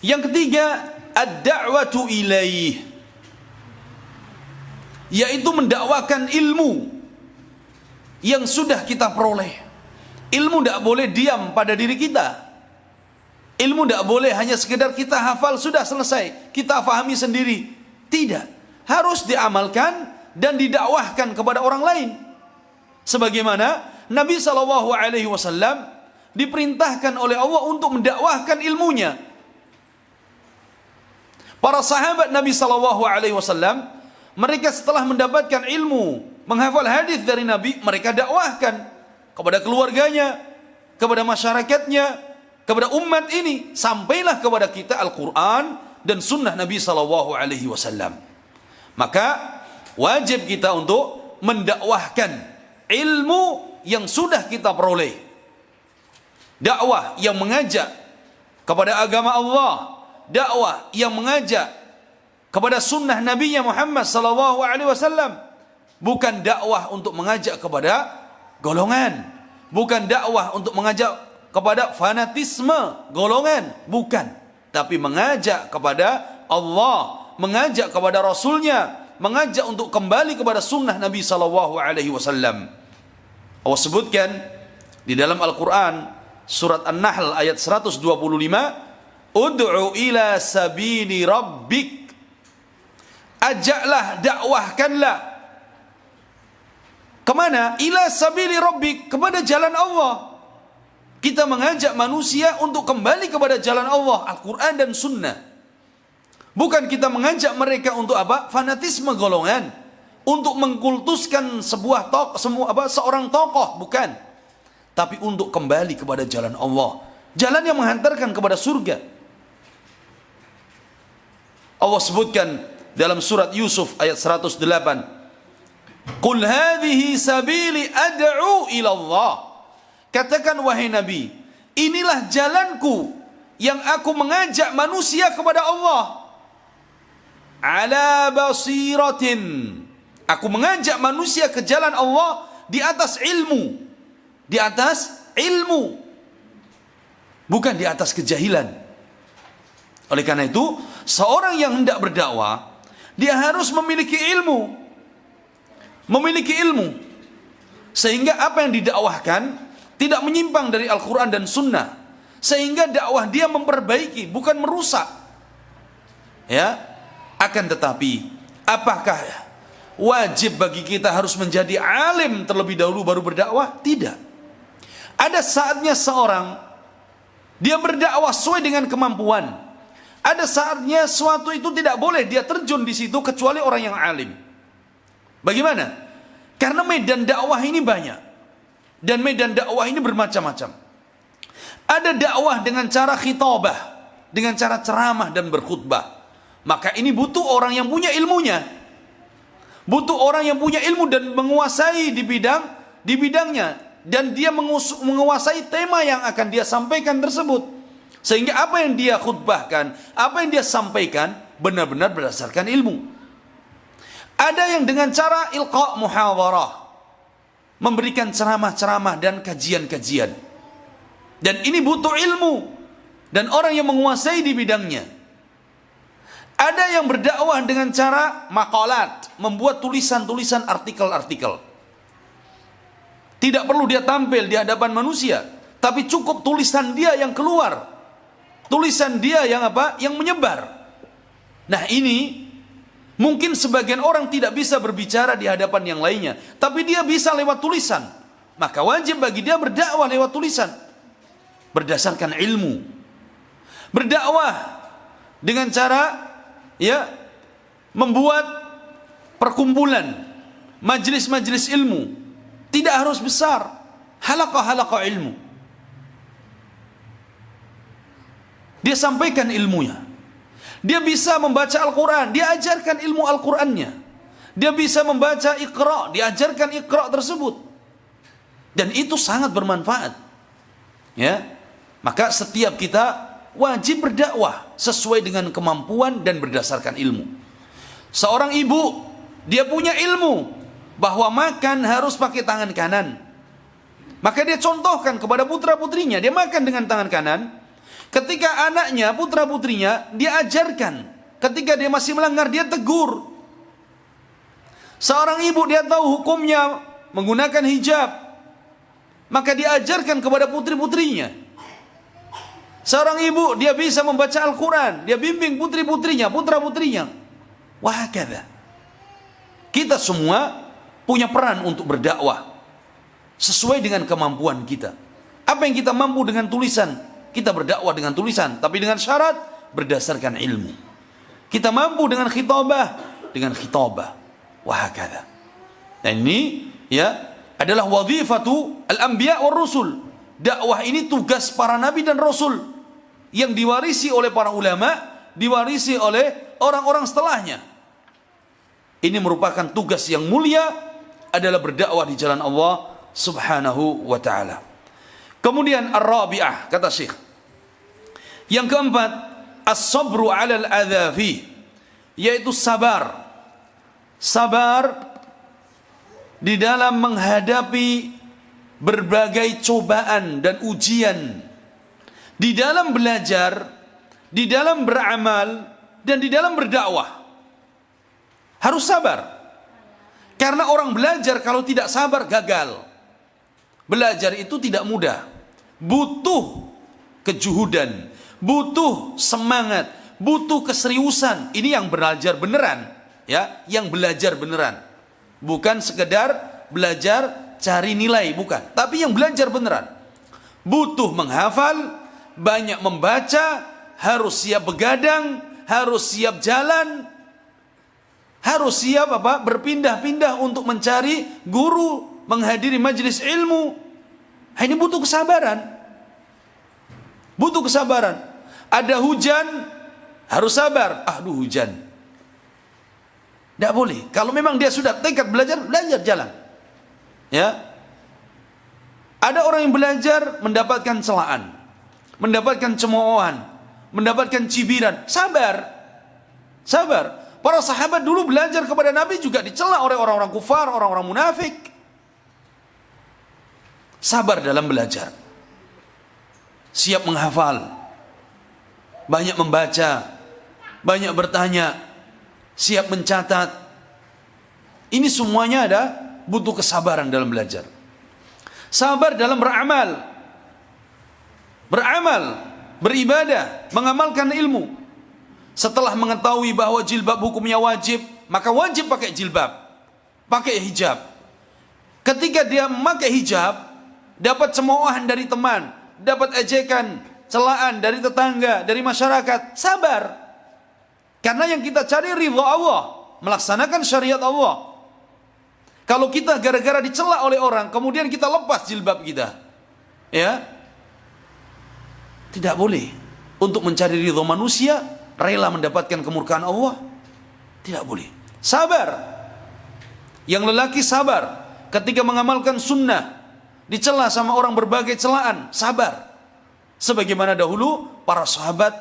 Yang ketiga, ad-da'watu ilaih, yaitu mendakwakan ilmu yang sudah kita peroleh. Ilmu tidak boleh diam pada diri kita. Ilmu tidak boleh hanya sekedar kita hafal sudah selesai, kita fahami sendiri. Tidak, harus diamalkan dan didakwahkan kepada orang lain. Sebagaimana Nabi SAW diperintahkan oleh Allah untuk mendakwahkan ilmunya. Para sahabat Nabi sallallahu alaihi wasallam, mereka setelah mendapatkan ilmu, menghafal hadis dari Nabi, mereka dakwahkan kepada keluarganya, kepada masyarakatnya, kepada umat ini, sampailah kepada kita Al-Quran dan sunnah Nabi sallallahu alaihi wasallam. Maka wajib kita untuk mendakwahkan ilmu yang sudah kita peroleh. Dakwah yang mengajak kepada agama Allah, dakwah yang mengajak kepada sunnah Nabi Muhammad sallallahu alaihi wasallam, bukan dakwah untuk mengajak kepada golongan, bukan dakwah untuk mengajak kepada fanatisme golongan, bukan, tapi mengajak kepada Allah, mengajak kepada Rasulnya, mengajak untuk kembali kepada sunnah Nabi sallallahu alaihi wasallam. Allah sebutkan di dalam Al-Quran surat An-Nahl ayat 125, ud'u ila sabili rabbik, ajaklah, dakwahkanlah kemana? Ila sabili rabbik, kepada jalan Allah. Kita mengajak manusia untuk kembali kepada jalan Allah, Al-Quran dan Sunnah. Bukan kita mengajak mereka untuk apa? Fanatisme golongan, untuk mengkultuskan seorang tokoh, bukan. Tapi untuk kembali kepada jalan Allah, jalan yang menghantarkan kepada surga. Allah sebutkan dalam surat Yusuf ayat 108, qul hadhihi sabili ad'u ila Allah, katakan wahai Nabi, inilah jalanku yang aku mengajak manusia kepada Allah. Ala basiratin, aku mengajak manusia ke jalan Allah di atas ilmu, di atas ilmu, bukan di atas kejahilan. Oleh karena itu, seorang yang hendak berdakwah, dia harus memiliki ilmu, sehingga apa yang didakwahkan tidak menyimpang dari Al-Quran dan Sunnah, sehingga dakwah dia memperbaiki, bukan merusak. Ya, akan tetapi, apakah wajib bagi kita harus menjadi alim terlebih dahulu baru berdakwah? Tidak. Ada saatnya seorang dia berdakwah sesuai dengan kemampuan. Ada saatnya suatu itu tidak boleh dia terjun di situ kecuali orang yang alim. Bagaimana? Karena medan dakwah ini banyak, dan medan dakwah ini bermacam-macam. Ada dakwah dengan cara khitabah, dengan cara ceramah dan berkhutbah. Maka ini butuh orang yang punya ilmunya, butuh orang yang punya ilmu dan menguasai di bidangnya, dan dia menguasai tema yang akan dia sampaikan tersebut, sehingga apa yang dia khutbahkan, apa yang dia sampaikan benar-benar berdasarkan ilmu. Ada yang dengan cara ilqa muhawarah, memberikan ceramah-ceramah dan kajian-kajian, dan ini butuh ilmu dan orang yang menguasai di bidangnya. Ada yang berdakwah dengan cara maqalat, membuat tulisan-tulisan artikel-artikel. Tidak perlu dia tampil di hadapan manusia, tapi cukup tulisan dia yang keluar, tulisan dia yang yang menyebar. Nah, ini mungkin sebagian orang tidak bisa berbicara di hadapan yang lainnya, tapi dia bisa lewat tulisan. Maka wajib bagi dia berdakwah lewat tulisan, berdasarkan ilmu. Berdakwah dengan cara membuat perkumpulan, majelis-majelis ilmu. Tidak harus besar, halaqah-halaqah ilmu. Dia sampaikan ilmunya. Dia bisa membaca Al-Quran, dia ajarkan ilmu Al-Qurannya. Dia bisa membaca Iqra, diajarkan Iqra tersebut. Dan itu sangat bermanfaat. Ya, maka setiap kita wajib berdakwah sesuai dengan kemampuan dan berdasarkan ilmu. Seorang ibu, dia punya ilmu bahwa makan harus pakai tangan kanan, maka dia contohkan kepada putra-putrinya, dia makan dengan tangan kanan. Ketika anaknya, putra-putrinya, dia ajarkan. Ketika dia masih melanggar, dia tegur. Seorang ibu, dia tahu hukumnya menggunakan hijab, maka dia ajarkan kepada putri-putrinya. Seorang ibu, dia bisa membaca Al-Quran, dia bimbing putri-putrinya, putra-putrinya. Wahakadha. Kita semua punya peran untuk berdakwah sesuai dengan kemampuan kita. Apa yang kita mampu dengan tulisan, kita berdakwah dengan tulisan, tapi dengan syarat berdasarkan ilmu. Kita mampu dengan khitabah. Wahakadha. Dan ini ya adalah wadhifatu al-anbiya war rusul. Dakwah ini tugas para nabi dan rasul yang diwarisi oleh para ulama, diwarisi oleh orang-orang setelahnya. Ini merupakan tugas yang mulia, adalah berdakwah di jalan Allah Subhanahu wa ta'ala. Kemudian ar-rabi'ah, kata Syekh, yang keempat, as-sabru 'alal adzafi, yaitu sabar di dalam menghadapi berbagai cobaan dan ujian, di dalam belajar, di dalam beramal, dan di dalam berdakwah. Harus sabar. Karena orang belajar kalau tidak sabar gagal. Belajar itu tidak mudah. Butuh kejuhudan, butuh semangat, butuh keseriusan. Ini yang belajar beneran, ya, yang belajar beneran. Bukan sekedar belajar cari nilai, bukan. Tapi yang belajar beneran. Butuh menghafal, banyak membaca, harus siap begadang, harus siap jalan, harus siap berpindah-pindah untuk mencari guru, menghadiri majelis ilmu. Ini butuh kesabaran. Butuh kesabaran. Ada hujan, harus sabar. Aduh, hujan. Tidak boleh. Kalau memang dia sudah tekad belajar jalan. Ya. Ada orang yang belajar mendapatkan celaan, mendapatkan cemoohan, mendapatkan cibiran. Sabar. Para sahabat dulu belajar kepada Nabi juga dicela oleh orang-orang kufar, orang-orang munafik. Sabar dalam belajar. Siap menghafal, banyak membaca, banyak bertanya, siap mencatat. Ini semuanya ada butuh kesabaran dalam belajar. Sabar dalam beramal, beribadah, mengamalkan ilmu. Setelah mengetahui bahwa jilbab hukumnya wajib, maka wajib pakai jilbab, pakai hijab. Ketika dia memakai hijab, dapat cemoohan dari teman, dapat ejekan, celaan dari tetangga, dari masyarakat, sabar. Karena yang kita cari ridha Allah, melaksanakan syariat Allah. Kalau kita gara-gara dicela oleh orang, kemudian kita lepas jilbab kita, ya, tidak boleh. Untuk mencari ridha manusia, rela mendapatkan kemurkaan Allah, tidak boleh. Sabar. Yang lelaki sabar ketika mengamalkan sunnah, dicela sama orang berbagai celaan, sabar. Sebagaimana dahulu para sahabat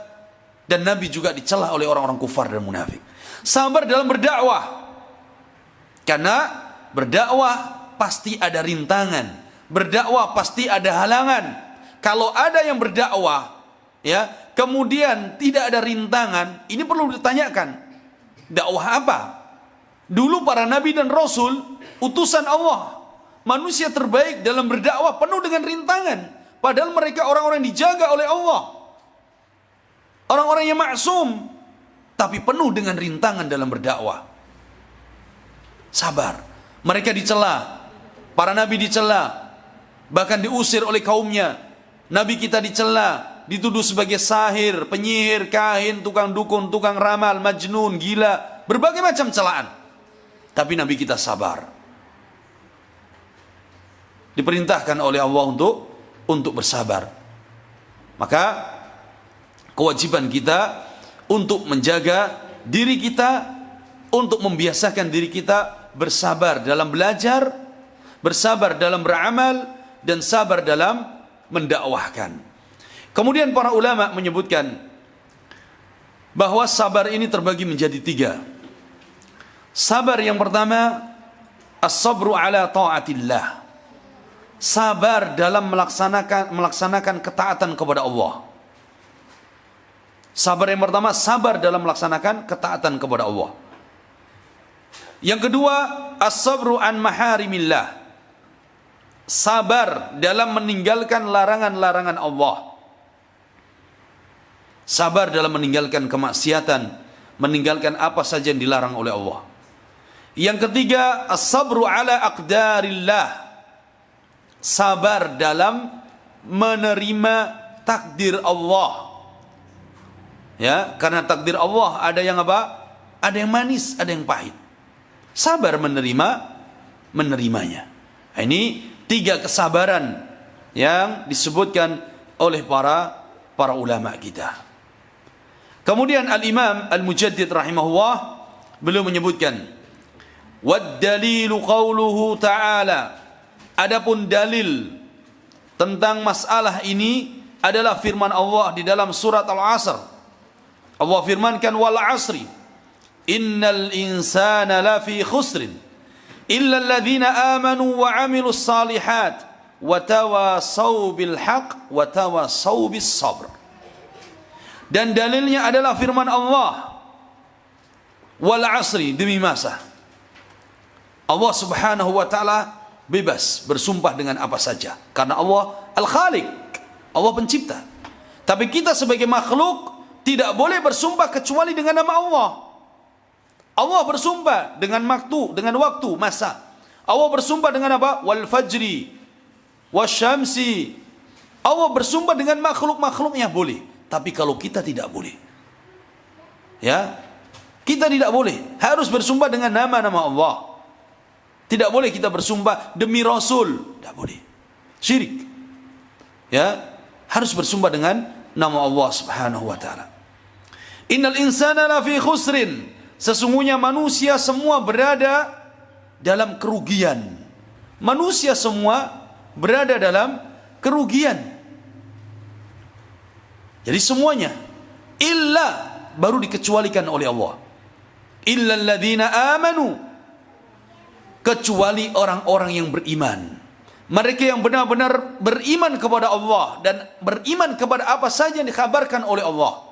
dan Nabi juga dicela oleh orang-orang kufar dan munafik. Sabar dalam berdakwah. Karena berdakwah pasti ada rintangan, berdakwah pasti ada halangan. Kalau ada yang berdakwah, ya, kemudian tidak ada rintangan, ini perlu ditanyakan. Dakwah apa? Dulu para nabi dan rasul, utusan Allah, manusia terbaik dalam berdakwah penuh dengan rintangan. Padahal mereka orang-orang yang dijaga oleh Allah, orang-orang yang maksum, tapi penuh dengan rintangan dalam berdakwah. Sabar. Mereka dicela, para nabi dicela, bahkan diusir oleh kaumnya. Nabi kita dicela, dituduh sebagai sahir, penyihir, kahin, tukang dukun, tukang ramal, majnun, gila, berbagai macam celaan. Tapi Nabi kita sabar. Diperintahkan oleh Allah untuk bersabar. Maka kewajiban kita untuk menjaga diri kita, untuk membiasakan diri kita bersabar dalam belajar, bersabar dalam beramal, dan sabar dalam mendakwahkan. Kemudian para ulama menyebutkan bahwa sabar ini terbagi menjadi 3. Sabar yang pertama, as-sabru ala ta'atillah. Sabar dalam melaksanakan ketaatan kepada Allah. Sabar yang pertama, sabar dalam melaksanakan ketaatan kepada Allah. Yang kedua, as-sabru an maharimillah. Sabar dalam meninggalkan larangan-larangan Allah. Sabar dalam meninggalkan kemaksiatan, meninggalkan apa saja yang dilarang oleh Allah. Yang ketiga, as-sabru ala aqdarillah. Sabar dalam menerima takdir Allah. Ya, karena takdir Allah ada yang apa? Ada yang manis, ada yang pahit. Sabar menerimanya. Nah, ini 3 kesabaran yang disebutkan oleh para ulama kita. Kemudian Al-Imam Al-Mujaddid rahimahullah beliau menyebutkan, wad dalilu qauluhu ta'ala, adapun dalil tentang masalah ini adalah firman Allah di dalam surat Al-Asr. Allah firmankan, wal asri innal insana lafi khusrin illa alladhina amanu wa amilus salihat wa tawasaw bil haqq wa tawasaw bis sabr. Dan dalilnya adalah firman Allah, wal asri, demi masa. Allah Subhanahu wa taala bebas bersumpah dengan apa saja karena Allah Al-Khaliq, Allah pencipta. Tapi kita sebagai makhluk tidak boleh bersumpah kecuali dengan nama Allah. Allah bersumpah dengan waktu, masa. Allah bersumpah dengan apa? Wal fajri wasyamsi. Allah bersumpah dengan makhluk-makhluknya boleh, tapi kalau kita tidak boleh. Ya, kita tidak boleh. Harus bersumpah dengan nama-nama Allah. Tidak boleh kita bersumpah demi Rasul, tidak boleh. Syirik. Ya, harus bersumpah dengan nama Allah Subhanahu wa taala. Innal insana lafi khusrin. Sesungguhnya manusia semua berada dalam kerugian. Manusia semua berada dalam kerugian. Jadi semuanya, illa, baru dikecualikan oleh Allah. Illa alladzina amanu, kecuali orang-orang yang beriman. Mereka yang benar-benar beriman kepada Allah dan beriman kepada apa saja yang dikabarkan oleh Allah.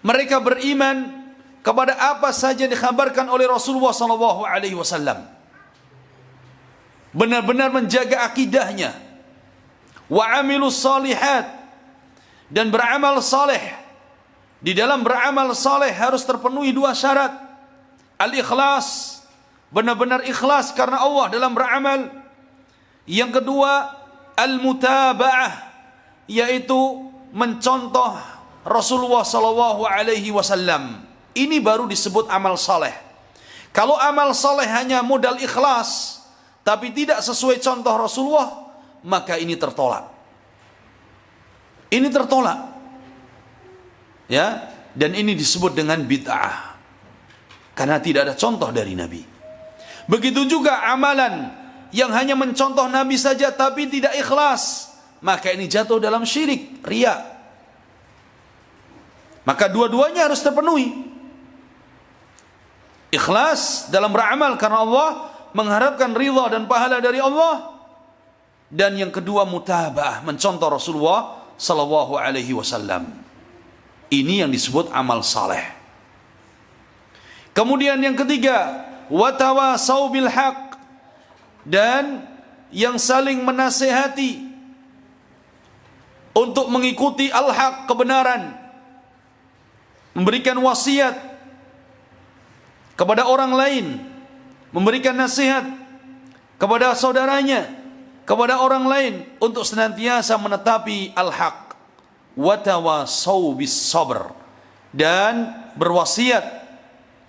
Mereka beriman kepada apa saja yang dikabarkan oleh Rasulullah SAW. Benar-benar menjaga akidahnya. Wa amilus salihat, dan beramal saleh. Di dalam beramal saleh harus terpenuhi 2 syarat. Al-ikhlas, benar-benar ikhlas karena Allah dalam beramal. Yang kedua, al-mutaba'ah, yaitu mencontoh Rasulullah SAW. Ini baru disebut amal saleh. Kalau amal saleh hanya modal ikhlas tapi tidak sesuai contoh Rasulullah, maka ini tertolak. Ini tertolak. Ya, dan ini disebut dengan bid'ah. Karena tidak ada contoh dari Nabi. Begitu juga amalan yang hanya mencontoh Nabi saja tapi tidak ikhlas, maka ini jatuh dalam syirik, riya. Maka dua-duanya harus terpenuhi. Ikhlas dalam beramal karena Allah, mengharapkan ridha dan pahala dari Allah. Dan yang kedua, mutaba'ah, mencontoh Rasulullah sallallahu alaihi wasallam. Ini yang disebut amal saleh. Kemudian yang ketiga, wa tawasaw bil haqq, dan yang saling menasihati untuk mengikuti al-haq, kebenaran. Memberikan wasiat kepada orang lain, memberikan nasihat kepada saudaranya, kepada orang lain untuk senantiasa menetapi al-haq. Wa tawasaw bis sabr, dan berwasiat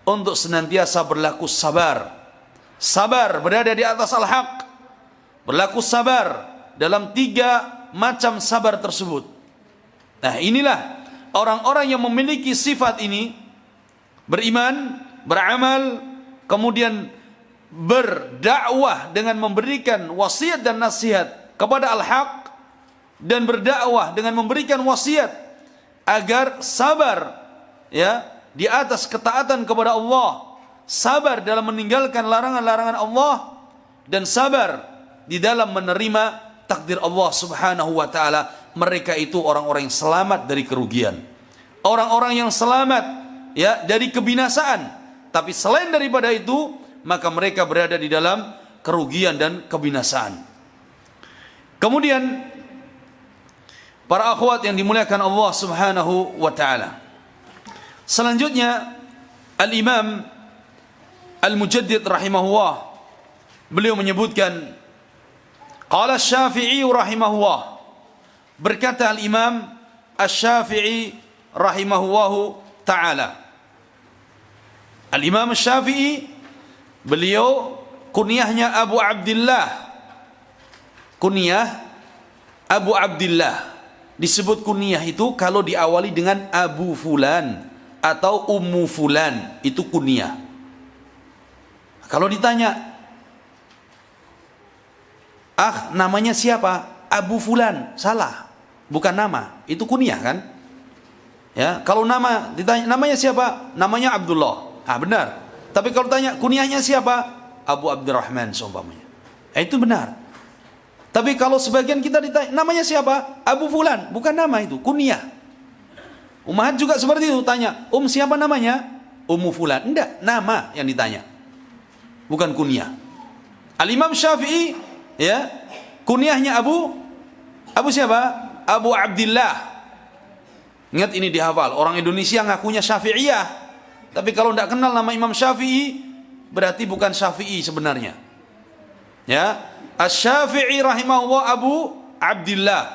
untuk senantiasa berlaku sabar. Sabar berada di atas al-haq, berlaku sabar dalam 3 macam sabar tersebut. Nah, inilah orang-orang yang memiliki sifat ini, beriman, beramal, kemudian berdakwah dengan memberikan wasiat dan nasihat kepada al-haq, dan berdakwah dengan memberikan wasiat agar sabar, ya, di atas ketaatan kepada Allah, sabar dalam meninggalkan larangan-larangan Allah, dan sabar di dalam menerima takdir Allah Subhanahu wa taala. Mereka itu orang-orang yang selamat dari kerugian, orang-orang yang selamat, ya, dari kebinasaan. Tapi selain daripada itu, maka mereka berada di dalam kerugian dan kebinasaan. Kemudian para akhwat yang dimuliakan Allah Subhanahu wa taala, selanjutnya Al-Imam Al-Mujaddid rahimahullah, beliau menyebutkan, qala Asy-Syafi'i rahimahullah, berkata Al-Imam Asy-Syafi'i rahimahullahu taala. Al-Imam Syafi'i, beliau kunyahnya Abu Abdillah. Kunyah Abu Abdillah. Disebut kunyah itu kalau diawali dengan Abu Fulan atau Ummu Fulan, itu kunyah. Kalau ditanya, namanya siapa? Abu Fulan, salah, bukan nama, itu kunyah kan? Ya, kalau nama ditanya namanya siapa? Namanya Abdullah. Benar. Tapi kalau tanya kunyahnya siapa? Abu Abdurrahman seumpamanya. Itu benar. Tapi kalau sebagian kita ditanya namanya siapa? Abu Fulan, bukan nama itu, kunyah. Ummahat juga seperti itu, tanya, siapa namanya? Ummu Fulan. Enggak, nama yang ditanya, bukan kunyah. Al-Imam Syafi'i, ya, kunyahnya Abu siapa? Abu Abdillah. Ingat, ini dihafal. Orang Indonesia ngakunya Syafi'iyah, tapi kalau tidak kenal nama Imam Syafi'i, berarti bukan Syafi'i sebenarnya. Ya, Asy-Syafi'i rahimahullah Abu Abdillah.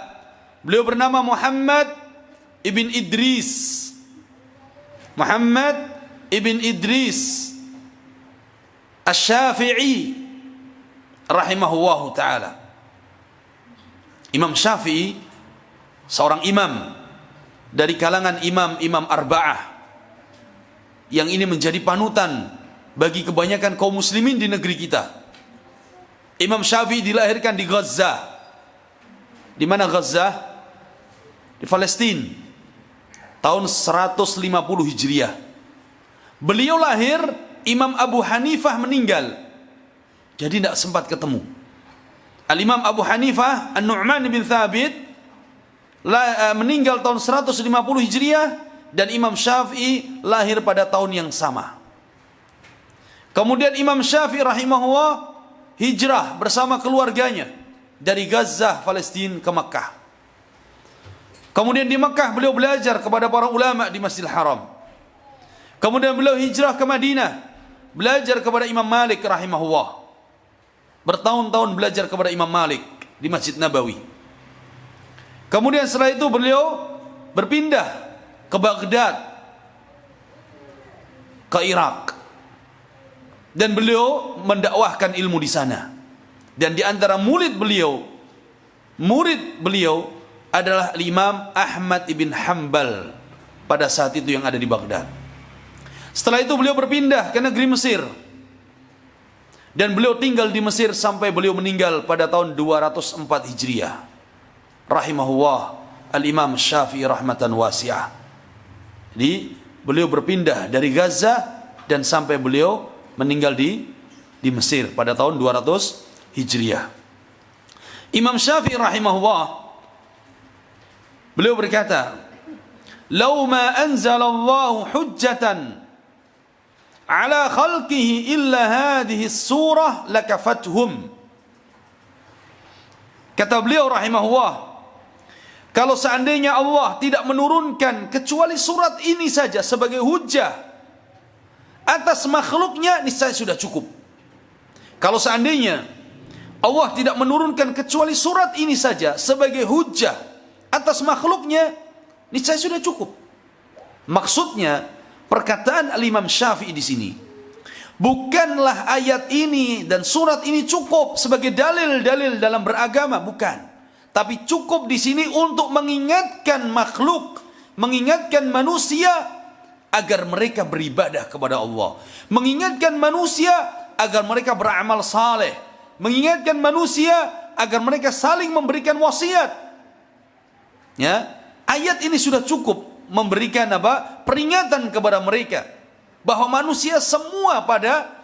Beliau bernama Muhammad ibn Idris. Muhammad ibn Idris Asy-Syafi'i rahimahullah taala. Imam Syafi'i seorang imam dari kalangan imam-imam arba'ah yang ini menjadi panutan bagi kebanyakan kaum muslimin di negeri kita. Imam Syafi'i dilahirkan di Gaza. Di mana Gaza? Di Palestina. Tahun 150 Hijriah. Beliau lahir, Imam Abu Hanifah meninggal. Jadi tidak sempat ketemu. Al-Imam Abu Hanifah, An-Nu'man bin Thabit, meninggal tahun 150 Hijriah, dan Imam Syafi'i lahir pada tahun yang sama. Kemudian Imam Syafi'i rahimahullah hijrah bersama keluarganya dari Gaza, Palestina ke Makkah. Kemudian di Makkah beliau belajar kepada para ulama di Masjidil Haram. Kemudian beliau hijrah ke Madinah, belajar kepada Imam Malik rahimahullah. Bertahun-tahun belajar kepada Imam Malik di Masjid Nabawi. Kemudian setelah itu beliau berpindah ke Baghdad, ke Irak. Dan beliau mendakwahkan ilmu di sana. Dan di antara murid beliau adalah Imam Ahmad ibn Hanbal pada saat itu yang ada di Baghdad. Setelah itu beliau berpindah ke negeri Mesir. Dan beliau tinggal di Mesir sampai beliau meninggal pada tahun 204 Hijriah. Rahimahullah Al-Imam Syafi'i rahmatan wasi'ah. Jadi beliau berpindah dari Gaza dan sampai beliau meninggal di Mesir pada tahun 200 Hijriah. Imam Syafi'i rahimahullah, beliau berkata, "Lau ma anzalallahu hujjatan ala khalqihi illa hadhihi surah lakafathum." Kata beliau rahimahullah, kalau seandainya Allah tidak menurunkan kecuali surat ini saja sebagai hujjah atas makhluknya, niscaya sudah cukup. Kalau seandainya Allah tidak menurunkan kecuali surat ini saja sebagai hujjah atas makhluknya, niscaya sudah cukup. Maksudnya perkataan Al-Imam Syafi'i di sini, bukanlah ayat ini dan surat ini cukup sebagai dalil-dalil dalam beragama, bukan. Tapi cukup di sini untuk mengingatkan makhluk, mengingatkan manusia agar mereka beribadah kepada Allah, mengingatkan manusia agar mereka beramal saleh, mengingatkan manusia agar mereka saling memberikan wasiat. Ya, ayat ini sudah cukup memberikan peringatan kepada mereka bahwa manusia semua pada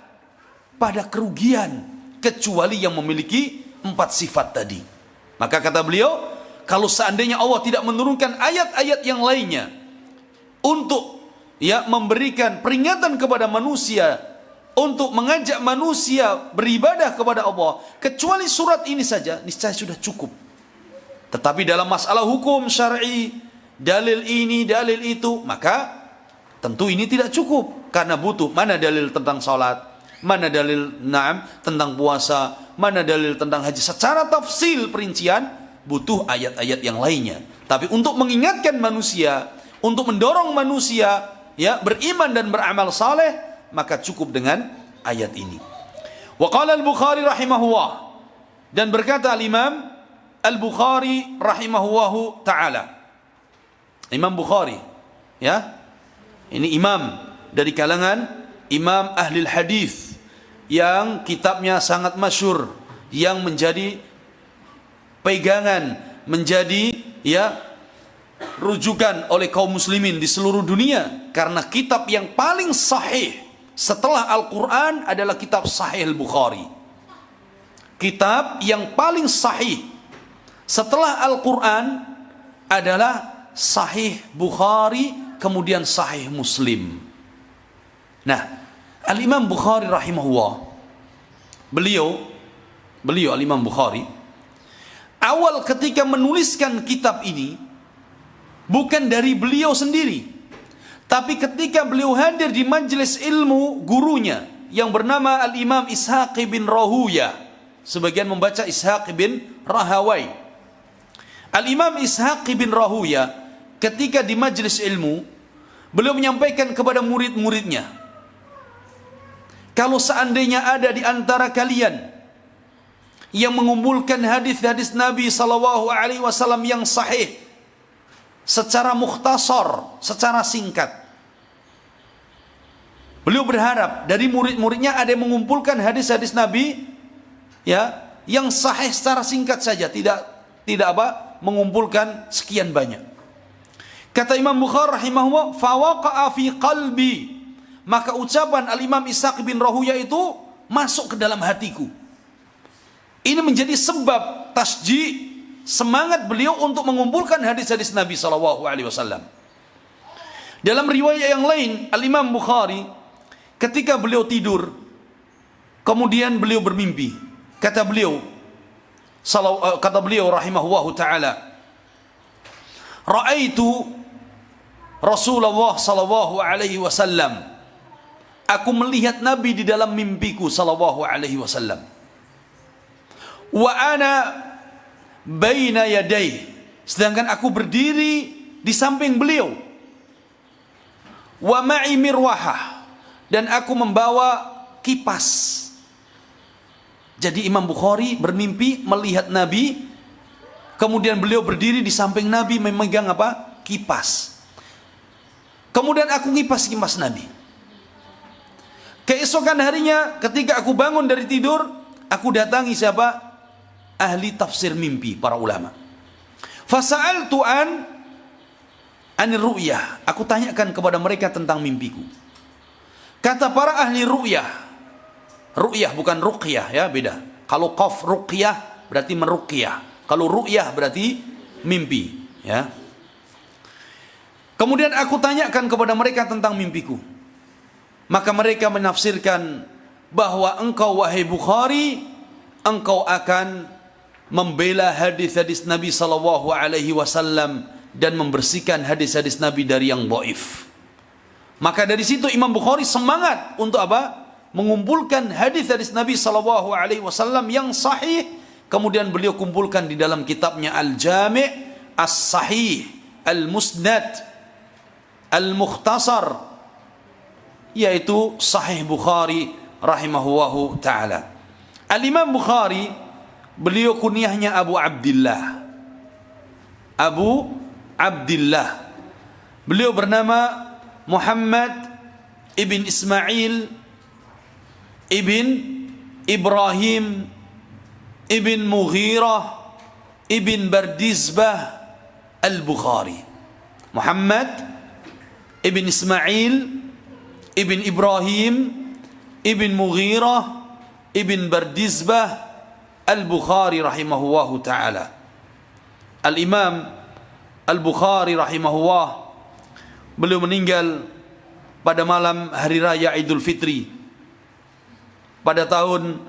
kerugian kecuali yang memiliki 4 sifat tadi. Maka kata beliau, kalau seandainya Allah tidak menurunkan ayat-ayat yang lainnya untuk memberikan peringatan kepada manusia, untuk mengajak manusia beribadah kepada Allah, kecuali surat ini saja, niscaya sudah cukup. Tetapi dalam masalah hukum syar'i, dalil ini, dalil itu, maka tentu ini tidak cukup, karena butuh mana dalil tentang salat, mana dalil tentang puasa, mana dalil tentang haji. Secara tafsil perincian butuh ayat-ayat yang lainnya. Tapi untuk mengingatkan manusia, untuk mendorong manusia ya beriman dan beramal saleh, maka cukup dengan ayat ini. Wa qala al-Bukhari rahimahullah, dan berkata al-Imam Al-Bukhari rahimahullahu taala. Imam Bukhari ya, ini imam dari kalangan imam ahli hadis yang kitabnya sangat masyhur, yang menjadi pegangan, menjadi ya rujukan oleh kaum muslimin di seluruh dunia, karena kitab yang paling sahih setelah Al-Quran adalah kitab Sahih Al-Bukhari. Kitab yang paling sahih setelah Al-Quran adalah Sahih Bukhari, kemudian Sahih Muslim. Nah, Al-Imam Bukhari rahimahullah, beliau Al-Imam Bukhari, awal ketika menuliskan kitab ini bukan dari beliau sendiri, tapi ketika beliau hadir di majelis ilmu gurunya yang bernama Al-Imam Ishaq bin Rahuya. Sebagian membaca Ishaq bin Rahawai. Al-Imam Ishaq bin Rahuya ketika di majelis ilmu, beliau menyampaikan kepada murid-muridnya, kalau seandainya ada di antara kalian yang mengumpulkan hadis-hadis Nabi sallallahu alaihi wasallam yang sahih secara mukhtasar, secara singkat. Beliau berharap dari murid-muridnya ada yang mengumpulkan hadis-hadis Nabi ya yang sahih secara singkat saja, tidak mengumpulkan sekian banyak. Kata Imam Bukhari rahimahullah, fawaqa'a fi qalbi, maka ucapan Al-Imam Ishaq bin Rahuya itu masuk ke dalam hatiku. Ini menjadi sebab tasji, semangat beliau untuk mengumpulkan hadis-hadis Nabi SAW. Dalam riwayat yang lain, Al-Imam Bukhari ketika beliau tidur, kemudian beliau bermimpi. Kata beliau rahimahullahu ta'ala, ra'aitu Rasulullah sallallahu alaihi wasallam, aku melihat Nabi di dalam mimpiku sallallahu alaihi wasallam. Wa ana baina yadayhi, sedangkan aku berdiri di samping beliau. Wa ma'i mirwahah, dan aku membawa kipas. Jadi Imam Bukhari bermimpi melihat Nabi, kemudian beliau berdiri di samping Nabi memegang apa? Kipas. Kemudian aku kipas Nabi. Keesokan harinya ketika aku bangun dari tidur, aku datangi siapa? Ahli tafsir mimpi, para ulama. Fasa'altu anir ru'yah, aku tanyakan kepada mereka tentang mimpiku. Kata para ahli ru'yah bukan ruqyah ya, beda. Kalau qaf ruqyah berarti meruqyah, kalau ru'yah berarti mimpi ya. Kemudian aku tanyakan kepada mereka tentang mimpiku. Maka mereka menafsirkan bahwa engkau wahai Bukhari, engkau akan membela hadis-hadis Nabi sallallahu alaihi wasallam dan membersihkan hadis-hadis Nabi dari yang dhaif. Maka dari situ Imam Bukhari semangat untuk apa? Mengumpulkan hadis-hadis Nabi sallallahu alaihi wasallam yang sahih, kemudian beliau kumpulkan di dalam kitabnya Al-Jami' As-Sahih, Al-Musnad, Al-Mukhtasar, yaitu Sahih Bukhari rahimahullahu ta'ala. Al-Imam Bukhari, beliau kunyahnya Abu Abdillah. Beliau bernama Muhammad ibn Ismail ibn Ibrahim ibn Mughirah ibn Bardizbah Al-Bukhari. Muhammad ibn Ismail ibn Ibrahim ibn Mughirah ibn Bardizbah Al-Bukhari rahimahullahu ta'ala. Al-Imam Al-Bukhari rahimahullah, beliau meninggal pada malam hari raya Idul Fitri pada tahun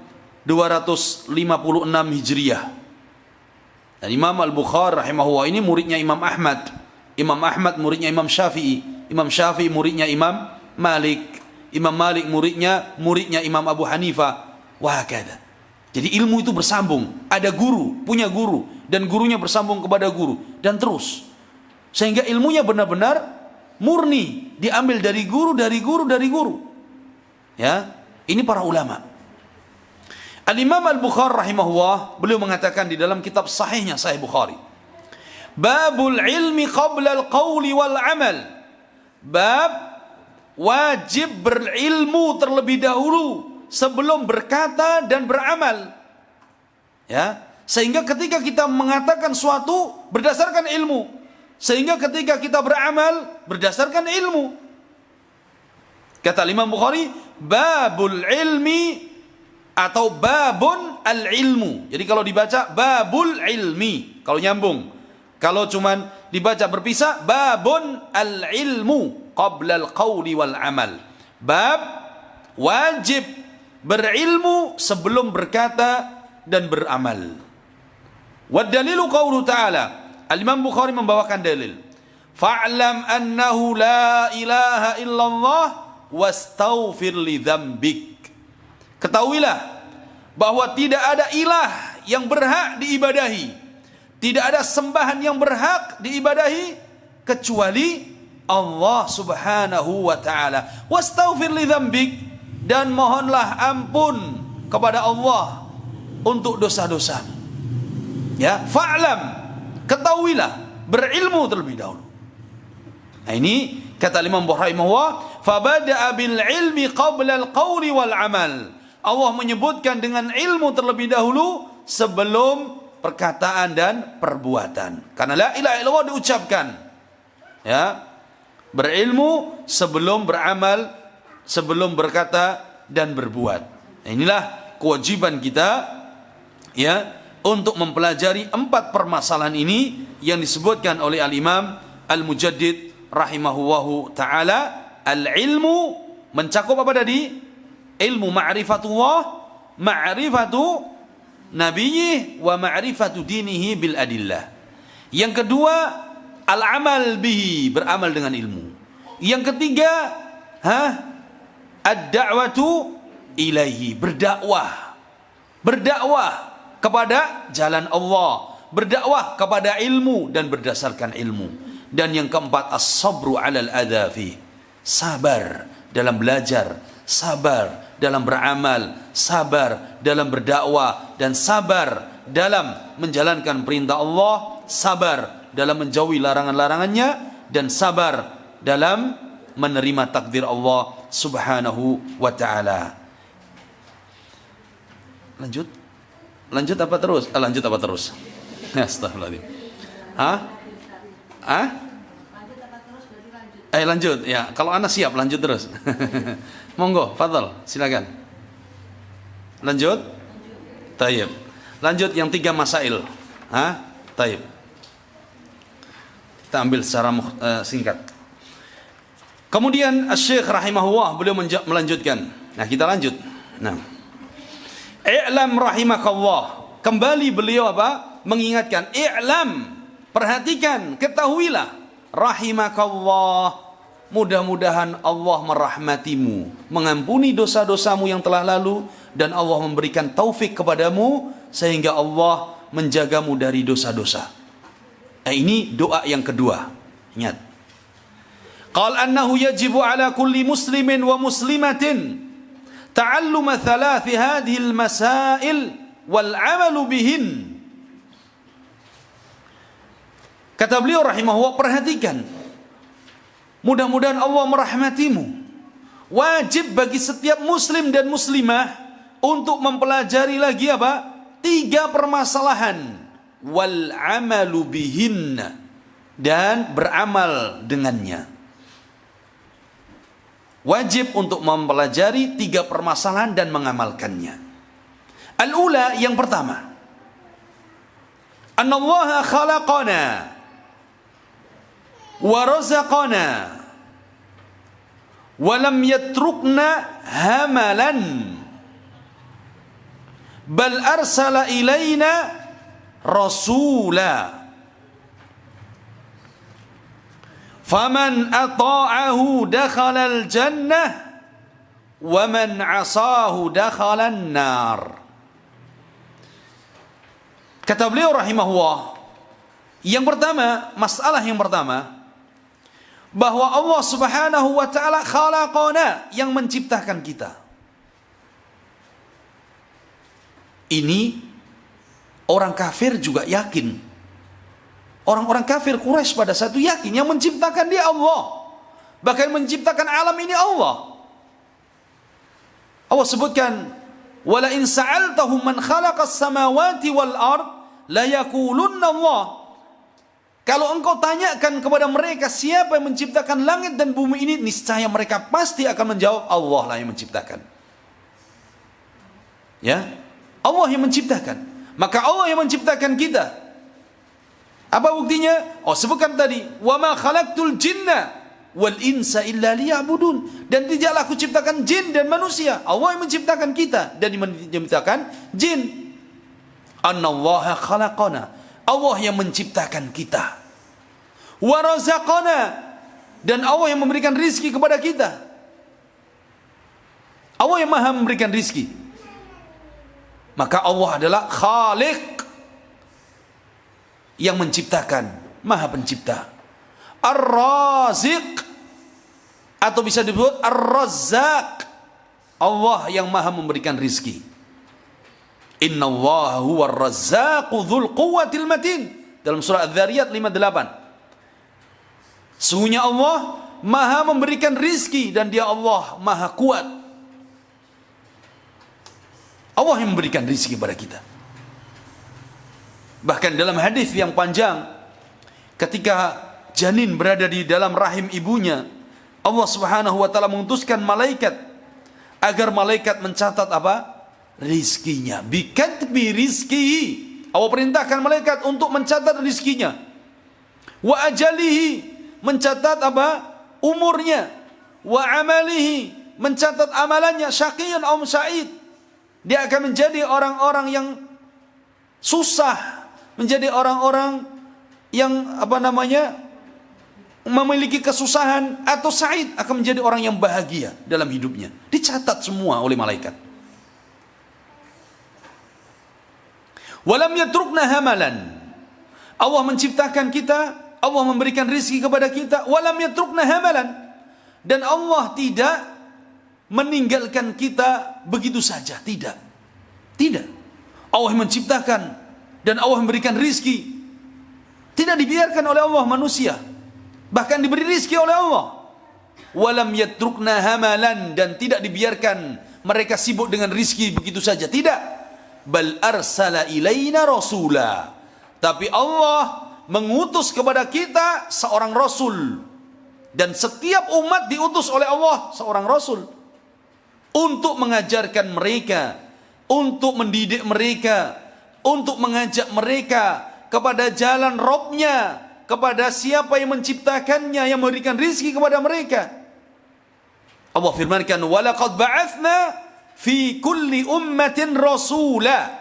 256 Hijriah. Dan Imam Al-Bukhari rahimahullah ini muridnya Imam Ahmad. Imam Ahmad muridnya Imam Syafi'i. Imam Syafi'i muridnya Imam Malik. Imam Malik muridnya Imam Abu Hanifah. Wahakadha. Jadi ilmu itu bersambung. Ada guru, punya guru, dan gurunya bersambung kepada guru, dan terus. Sehingga ilmunya benar-benar murni, diambil dari guru, dari guru, dari guru. Ya, ini para ulama. Al-Imam Al-Bukhari rahimahullah, beliau mengatakan di dalam kitab sahihnya, Sahih Bukhari, babul ilmi qabla al-qawli wal amal. Bab wajib berilmu terlebih dahulu sebelum berkata dan beramal. Ya, sehingga ketika kita mengatakan suatu berdasarkan ilmu, sehingga ketika kita beramal berdasarkan ilmu. Kata Imam Bukhari, babul ilmi atau babun al-ilmu. Jadi kalau dibaca babul ilmi, kalau nyambung. Kalau cuman dibaca berpisah, babun al-ilmu qabla al-qawli wal amal. Bab wajib berilmu sebelum berkata dan beramal. Wa dalilu qawlu ta'ala. Al-Imam Bukhari membawakan dalil. Fa'lam annahu la ilaha illallah wastaghfir li dzambik. Ketahuilah bahwa tidak ada ilah yang berhak diibadahi, tidak ada sembahan yang berhak diibadahi kecuali Allah Subhanahu wa taala. Wastaghfir li dzambik, dan mohonlah ampun kepada Allah untuk dosa-dosamu. Ya, fa'lam, ketahuilah, berilmu terlebih dahulu. Nah, ini kata Imam Bukhari rahimahullah, fabada'a bil ilmi qabla al-qawli wal amal. Allah menyebutkan dengan ilmu terlebih dahulu sebelum perkataan dan perbuatan. Karena la ilaha illallah diucapkan. Ya. Berilmu sebelum beramal, sebelum berkata dan berbuat. Nah, inilah kewajiban kita, ya, untuk mempelajari 4 permasalahan ini yang disebutkan oleh Al-Imam Al-Mujaddid rahimahullahu taala. Al-ilmu mencakup apa tadi? Ilmu ma'rifatullah, ma'rifatu nabiyih, wa ma'rifatu dinihi bil adillah. Yang kedua, al-amal bihi, beramal dengan ilmu. Yang ketiga, ad-da'watu ilaihi, berdakwah. Berdakwah kepada jalan Allah, berdakwah kepada ilmu dan berdasarkan ilmu. Dan yang keempat, as-sabru 'alal adzafi, sabar dalam belajar, sabar dalam beramal, sabar dalam berdakwah, dan sabar dalam menjalankan perintah Allah, sabar dalam menjauhi larangan-larangannya, dan sabar dalam menerima takdir Allah Subhanahu wa taala. Lanjut apa terus? Lanjut apa terus? Astagfirullahaladzim. Lanjut ya. Kalau Anda siap lanjut terus. Monggo, fadhal, silakan. Lanjut. Tayyib. Lanjut yang 3 masail. Tayyib. Kita ambil secara singkat. Kemudian Asy-Syaikh rahimahullah beliau melanjutkan. Nah, kita lanjut. Nah. I'lam rahimakallah. Kembali beliau mengingatkan, i'lam, perhatikan, ketahuilah, rahimakallah, mudah-mudahan Allah merahmatimu, mengampuni dosa-dosamu yang telah lalu, dan Allah memberikan taufik kepadamu sehingga Allah menjagamu dari dosa-dosa. Ini doa yang kedua. Ingat. Qal annahu yajibu ala kulli muslimin wa muslimatin ta'alluma thalathi hadhihi al-masail wal 'amalu bihin. Kata beliau rahimahullah, perhatikan, mudah-mudahan Allah merahmatimu. Wajib bagi setiap muslim dan muslimah untuk mempelajari lagi 3 permasalahan, wal 'amalu bihin, dan beramal dengannya. Wajib untuk mempelajari 3 permasalahan dan mengamalkannya. Al-ula, yang pertama, annallaha khalaqana wa razaqana wa lam yatrukna hamalan bal arsala ilaina rasula faman ata'ahu dakhala al-jannah wa man 'asahu dakhala an-nar. Kata beliau rahimahullah, yang pertama, masalah yang pertama,
bahwa Allah Subhanahu wa taala khalaqana, yang menciptakan kita. Ini orang kafir juga yakin. Orang-orang kafir Quraisy pada saat itu yakin yang menciptakan dia Allah. Bahkan menciptakan alam ini Allah. Allah sebutkan, "Wala in sa'altahum man khalaqas samawati wal ard la yaqulunna Allah." Kalau engkau tanyakan kepada mereka siapa yang menciptakan langit dan bumi ini, niscaya mereka pasti akan menjawab Allah lah yang menciptakan. Ya, Allah yang menciptakan. Maka Allah yang menciptakan kita. Apa buktinya? Oh, sebutkan tadi, "Wa ma khalaqtul jinna wal insa illa liya'budun." Dan tidaklah aku ciptakan jin dan manusia. Allah yang menciptakan kita dan menciptakan jin. Annallaha khalaqana. Allah yang menciptakan kita. Wa razaqana, dan Allah yang memberikan rizki kepada kita. Allah yang maha memberikan rizki. Maka Allah adalah Khaliq, yang menciptakan, maha pencipta. Ar-Raziq, atau bisa disebut Ar-Razzaq, Allah yang maha memberikan rizki. Innallaha huwar razzaqu dzul quwwatil matin, dalam surah Adz-Dzariyat 58. Sesungguhnya Allah maha memberikan rizki dan dia Allah maha kuat. Allah yang memberikan rizki kepada kita. Bahkan dalam hadis yang panjang, ketika janin berada di dalam rahim ibunya, Allah Subhanahu wa taala mengutuskan malaikat agar malaikat mencatat apa? Rizkinya. Bikatbi rizkihi. Allah perintahkan malaikat untuk mencatat rizkinya. Wa ajalihi, mencatat apa? Umurnya. Wa amalihi, mencatat amalannya. Syaqiyun aw sa'id. Dia akan menjadi orang-orang yang susah, menjadi orang-orang yang memiliki kesusahan, atau sa'id, akan menjadi orang yang bahagia dalam hidupnya. Dicatat semua oleh malaikat. Walam yatrukna hamalan. Allah menciptakan kita, Allah memberikan rizki kepada kita. Walam yatrukna hamalan. Dan Allah tidak meninggalkan kita begitu saja. Tidak. Tidak. Allah menciptakan dan Allah memberikan rizki. Tidak dibiarkan oleh Allah manusia. Bahkan diberi rizki oleh Allah. Walam yatrukna hamalan, dan tidak dibiarkan mereka sibuk dengan rizki begitu saja. Tidak. Bal arsala ilaina rasula. Tapi Allah mengutus kepada kita seorang rasul. Dan setiap umat diutus oleh Allah seorang rasul. Untuk mengajarkan mereka, untuk mendidik mereka, untuk mengajak mereka kepada jalan Rabb-Nya, kepada siapa yang menciptakannya, yang memberikan rizki kepada mereka. Allah firmankan, "Walaqad ba'atsna fi kulli ummatin rasula."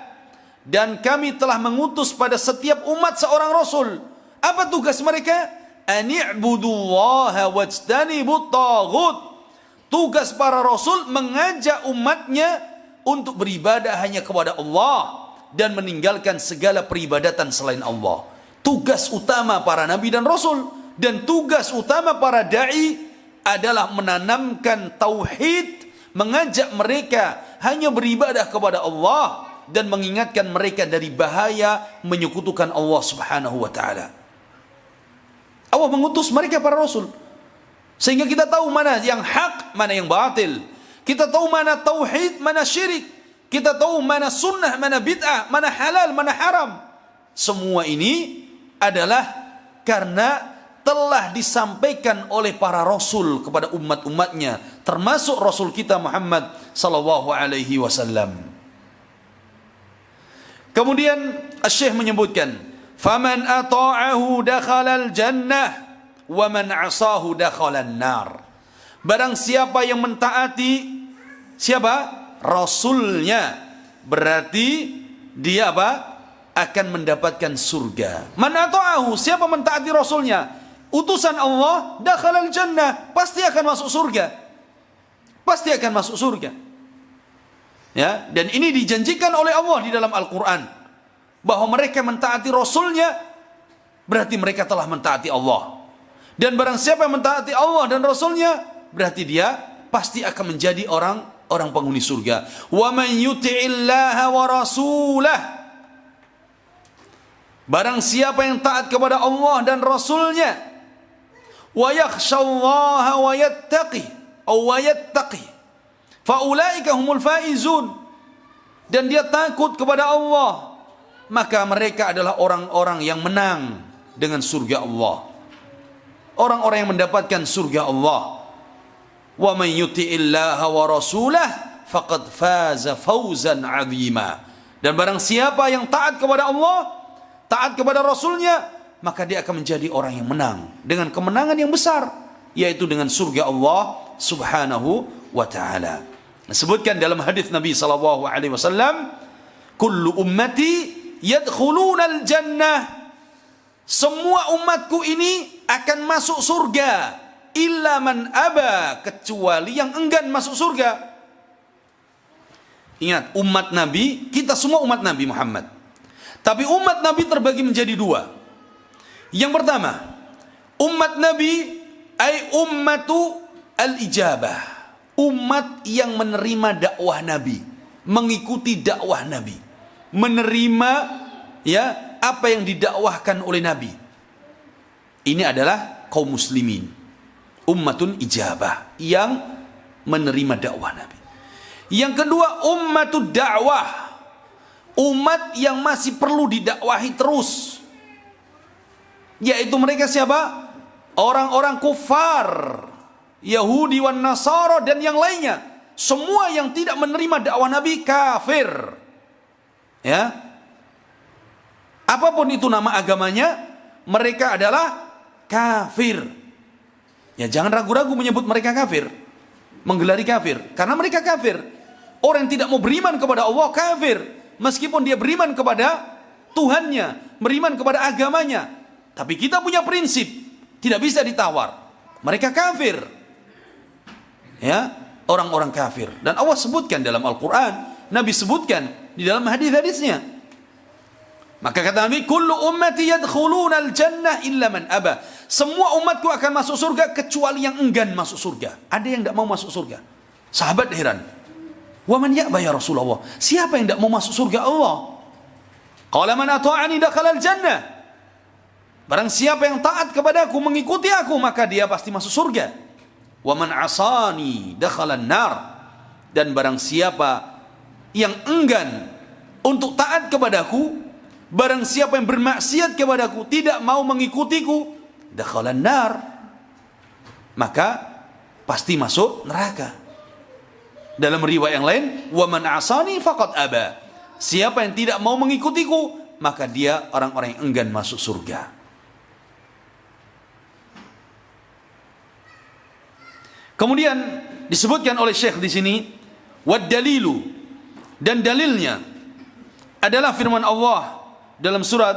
Dan kami telah mengutus pada setiap umat seorang rasul. Apa tugas mereka? Ani'budullaha wajtanibut taghut. Tugas para rasul mengajak umatnya untuk beribadah hanya kepada Allah dan meninggalkan segala peribadatan selain Allah. Tugas utama para nabi dan rasul, dan tugas utama para dai adalah menanamkan tauhid, mengajak mereka hanya beribadah kepada Allah dan mengingatkan mereka dari bahaya menyekutukan Allah Subhanahu wa taala. Allah mengutus mereka para rasul sehingga kita tahu mana yang hak, mana yang batil. Kita tahu mana tauhid, mana syirik. Kita tahu mana sunnah, mana bid'ah, mana halal, mana haram. Semua ini adalah karena telah disampaikan oleh para rasul kepada umat-umatnya, termasuk rasul kita Muhammad sallallahu alaihi wasallam. Kemudian Asy-Syaikh menyebutkan, "Faman ata'ahu dakhalal jannah wa man 'asahu dakhalan nar." Barang siapa yang mentaati siapa? Rasulnya, berarti dia apa? Akan mendapatkan surga. Man ata'ahu, siapa mentaati rasulnya, utusan Allah, dakhalal jannah, pasti akan masuk surga. Pasti akan masuk surga. Ya, dan ini dijanjikan oleh Allah di dalam Al-Quran, bahwa mereka mentaati Rasulnya berarti mereka telah mentaati Allah. Dan barang siapa yang mentaati Allah dan Rasulnya, berarti dia pasti akan menjadi orang penghuni surga. Wa man yuti'illaha wa rasulah, barang siapa yang taat kepada Allah dan Rasulnya, wa yakhshallaha wa yattaqi fa ulaika humul faizun, dan dia takut kepada Allah, maka mereka adalah orang-orang yang menang dengan surga Allah, orang-orang yang mendapatkan surga Allah. Wa man yuti'illaha wa rasulah faqad faza fawzan 'azima, dan barang siapa yang taat kepada Allah, taat kepada Rasulnya, maka dia akan menjadi orang yang menang dengan kemenangan yang besar, yaitu dengan surga Allah Subhanahu wa ta'ala. Disebutkan dalam hadis Nabi sallallahu alaihi wasallam, kullu ummati yadkhulunal jannah, semua umatku ini akan masuk surga, illa man aba, kecuali yang enggan masuk surga. Ingat, umat Nabi, kita semua umat Nabi Muhammad. Tapi umat Nabi terbagi menjadi dua. Yang pertama, umat Nabi ay ummatu al-ijabah, umat yang menerima dakwah Nabi, mengikuti dakwah Nabi, menerima ya apa yang didakwahkan oleh Nabi. Ini adalah kaum muslimin, ummatun ijabah, yang menerima dakwah Nabi. Yang kedua, ummatud dakwah, umat yang masih perlu didakwahi terus, yaitu mereka siapa? Orang-orang kufar, Yahudi wan Nasara dan yang lainnya. Semua yang tidak menerima dakwah Nabi kafir. Ya. Apapun itu nama agamanya, mereka adalah kafir. Ya, jangan ragu-ragu menyebut mereka kafir, menggelari kafir, karena mereka kafir. Orang yang tidak mau beriman kepada Allah kafir, meskipun dia beriman kepada Tuhannya, beriman kepada agamanya. Tapi kita punya prinsip, tidak bisa ditawar. Mereka kafir. Ya, orang-orang kafir. Dan Allah sebutkan dalam Al-Quran, Nabi sebutkan di dalam hadis-hadisnya. Maka kata Nabi, kullu ummati yadkhulunal jannah illa man aba. Semua umatku akan masuk surga kecuali yang enggan masuk surga. Ada yang tidak mau masuk surga. Sahabat heran. Wa man ya'ba ya Rasulullah? Siapa yang tidak mau masuk surga Allah? Qala man ata'ani dakhala al-jannah. Barang siapa yang taat kepadaku, mengikuti aku, maka dia pasti masuk surga. Wa man asani dakhala an-nar. Dan barang siapa yang enggan untuk taat kepadaku, barang siapa yang bermaksiat kepadaku, tidak mau mengikutiku, dakhala an-nar, maka pasti masuk neraka. Dalam riwayat yang lain, wa man asani faqad aba. Siapa yang tidak mau mengikutiku, maka dia orang-orang yang enggan masuk surga. Kemudian disebutkan oleh Syekh di sini, wad dalilu, dan dalilnya adalah firman Allah dalam surat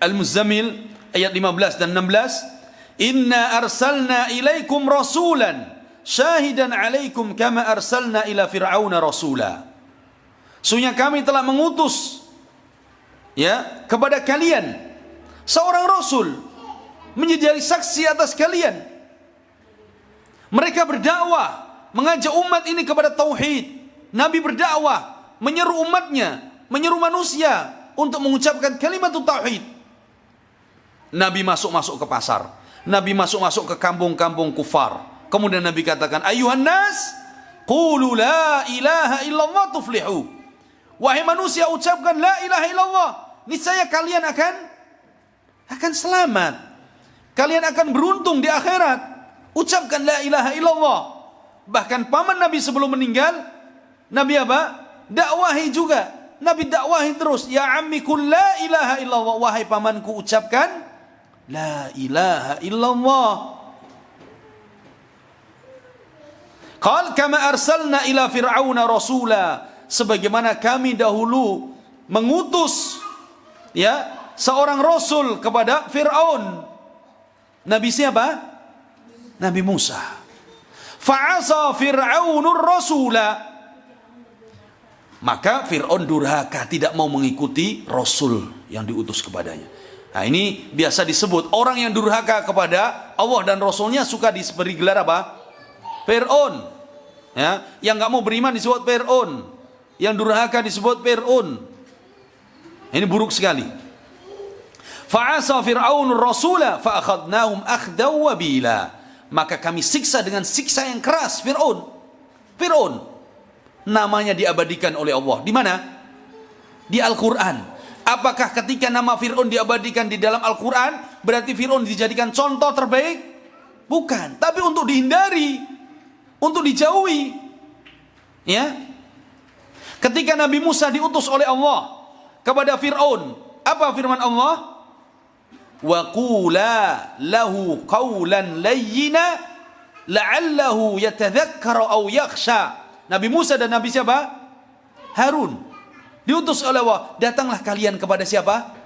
Al-Muzammil ayat 15 dan 16, inna arsalna ilaikum rasulan syahidan alaikum kama arsalna ila fir'auna rasula. Sesungguhnya kami telah mengutus ya kepada kalian seorang rasul menjadi saksi atas kalian. Mereka berdakwah, mengajak umat ini kepada tauhid. Nabi berdakwah, menyeru umatnya, menyeru manusia untuk mengucapkan kalimat tauhid. Nabi masuk-masuk ke pasar, Nabi masuk-masuk ke kampung-kampung kufar. Kemudian Nabi katakan, ayuhan nas, qulu la ilaha illallah tuflihu. Wahai manusia, ucapkan la ilaha illallah, niscaya kalian akan selamat. Kalian akan beruntung di akhirat. Ucapkan la ilaha illallah. Bahkan paman Nabi sebelum meninggal, Nabi apa? Dakwahi juga. Nabi dakwahi terus, ya ammi kul la ilaha illallah. Wahai pamanku, ucapkan la ilaha illallah. Qal kama arsalna ila fir'auna rasula, sebagaimana kami dahulu mengutus ya seorang rasul kepada Fir'aun. Nabi siapa? Nabi Musa. Fa'asa fir'aunur rasula, maka Fir'aun durhaka, tidak mau mengikuti rasul yang diutus kepadanya. Nah, ini biasa disebut orang yang durhaka kepada Allah dan Rasulnya suka diberi gelar apa? Fir'aun. Ya, yang nggak mau beriman disebut Fir'aun, yang durhaka disebut Fir'aun. Ini buruk sekali. Fa'asa Fir'aunur rasula fa'akhadnahum akhdaw wabila. Maka kami siksa dengan siksa yang keras Fir'aun. Fir'aun namanya diabadikan oleh Allah. Di mana? Di Al-Quran. Apakah ketika nama Fir'aun diabadikan di dalam Al-Quran berarti Fir'aun dijadikan contoh terbaik? Bukan. Tapi untuk dihindari, untuk dijauhi. Ya. Ketika Nabi Musa diutus oleh Allah kepada Fir'aun, apa firman Allah? Wa qula lahu qawlan layyina la'allahu yatadhakkaru aw yakhsha. Nabi Musa dan Nabi siapa? Harun. Diutus oleh Allah, datanglah kalian kepada siapa?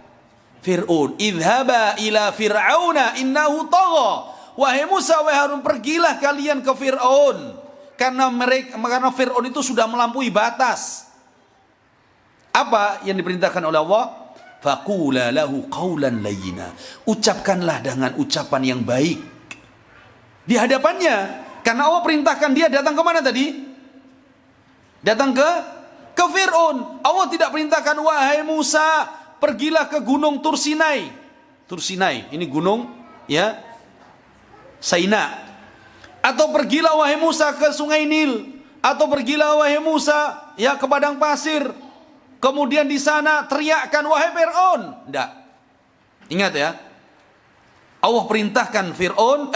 Fir'aun. Idhaba ila fir'auna innahu tagha. Wahai Musa, wahai Harun, pergilah kalian ke Fir'aun. Karena Fir'aun itu sudah melampaui batas. Apa yang diperintahkan oleh Allah? Faqula lahu qawlan layyina. Ucapkanlah dengan ucapan yang baik di hadapannya. Karena Allah perintahkan dia datang ke mana tadi? Datang ke Fir'aun. Allah tidak perintahkan, wahai Musa, pergilah ke gunung Tursinai. Tursinai, ini gunung ya Saina. Atau pergilah wahai Musa ke Sungai Nil. Atau pergilah wahai Musa ya ke padang pasir. Kemudian di sana teriakkan wahai Fir'aun. Tidak. Ingat ya. Allah perintahkan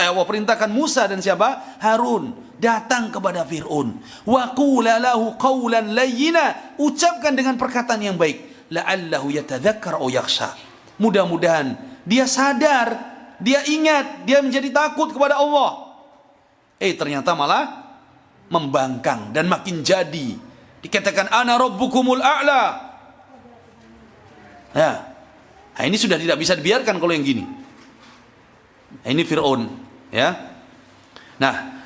Allah perintahkan Musa dan siapa? Harun datang kepada Fir'aun. Wa qula lahu qawlan layyina. Ucapkan dengan perkataan yang baik. La'allahu yatadzakkar aw yakhsha. Mudah-mudahan dia sadar, dia ingat, dia menjadi takut kepada Allah. Ternyata malah membangkang dan makin jadi. Dikatakan ana rabbukumul a'la. Ya. Nah, ini sudah tidak bisa dibiarkan kalau yang gini. Ini Fir'aun, ya. Nah,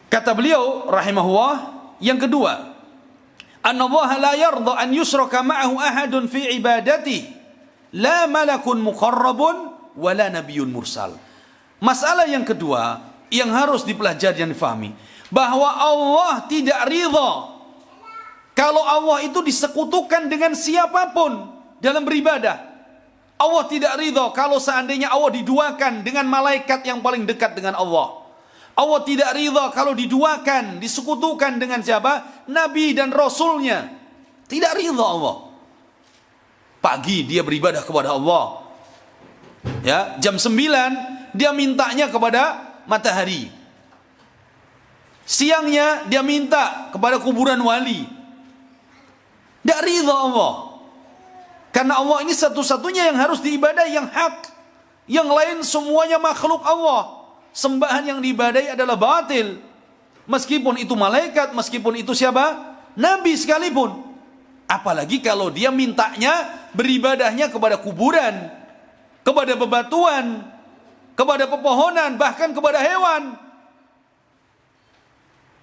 kata beliau rahimahullah, yang kedua, annallaha la yarda an yushraka ma'ahu ahadun fi ibadatihi, la malakun muqarrabun wala nabiyyun mursal. Masalah yang kedua yang harus dipelajari dan difahami, bahwa Allah tidak ridha kalau Allah itu disekutukan dengan siapapun dalam beribadah. Allah tidak ridha kalau seandainya Allah diduakan dengan malaikat yang paling dekat dengan Allah. Allah tidak ridha kalau diduakan, disekutukan dengan siapa? Nabi dan Rasulnya. Tidak ridha Allah. Pagi dia beribadah kepada Allah. Ya, jam 9 dia mintanya kepada matahari. Siangnya dia minta kepada kuburan wali. Tidak ridha Allah. Karena Allah ini satu-satunya yang harus diibadahi, yang hak. Yang lain semuanya makhluk Allah. Sembahan yang diibadahi adalah batil. Meskipun itu malaikat, meskipun itu siapa? Nabi sekalipun. Apalagi kalau dia mintanya, beribadahnya kepada kuburan, kepada bebatuan, kepada pepohonan, bahkan kepada hewan.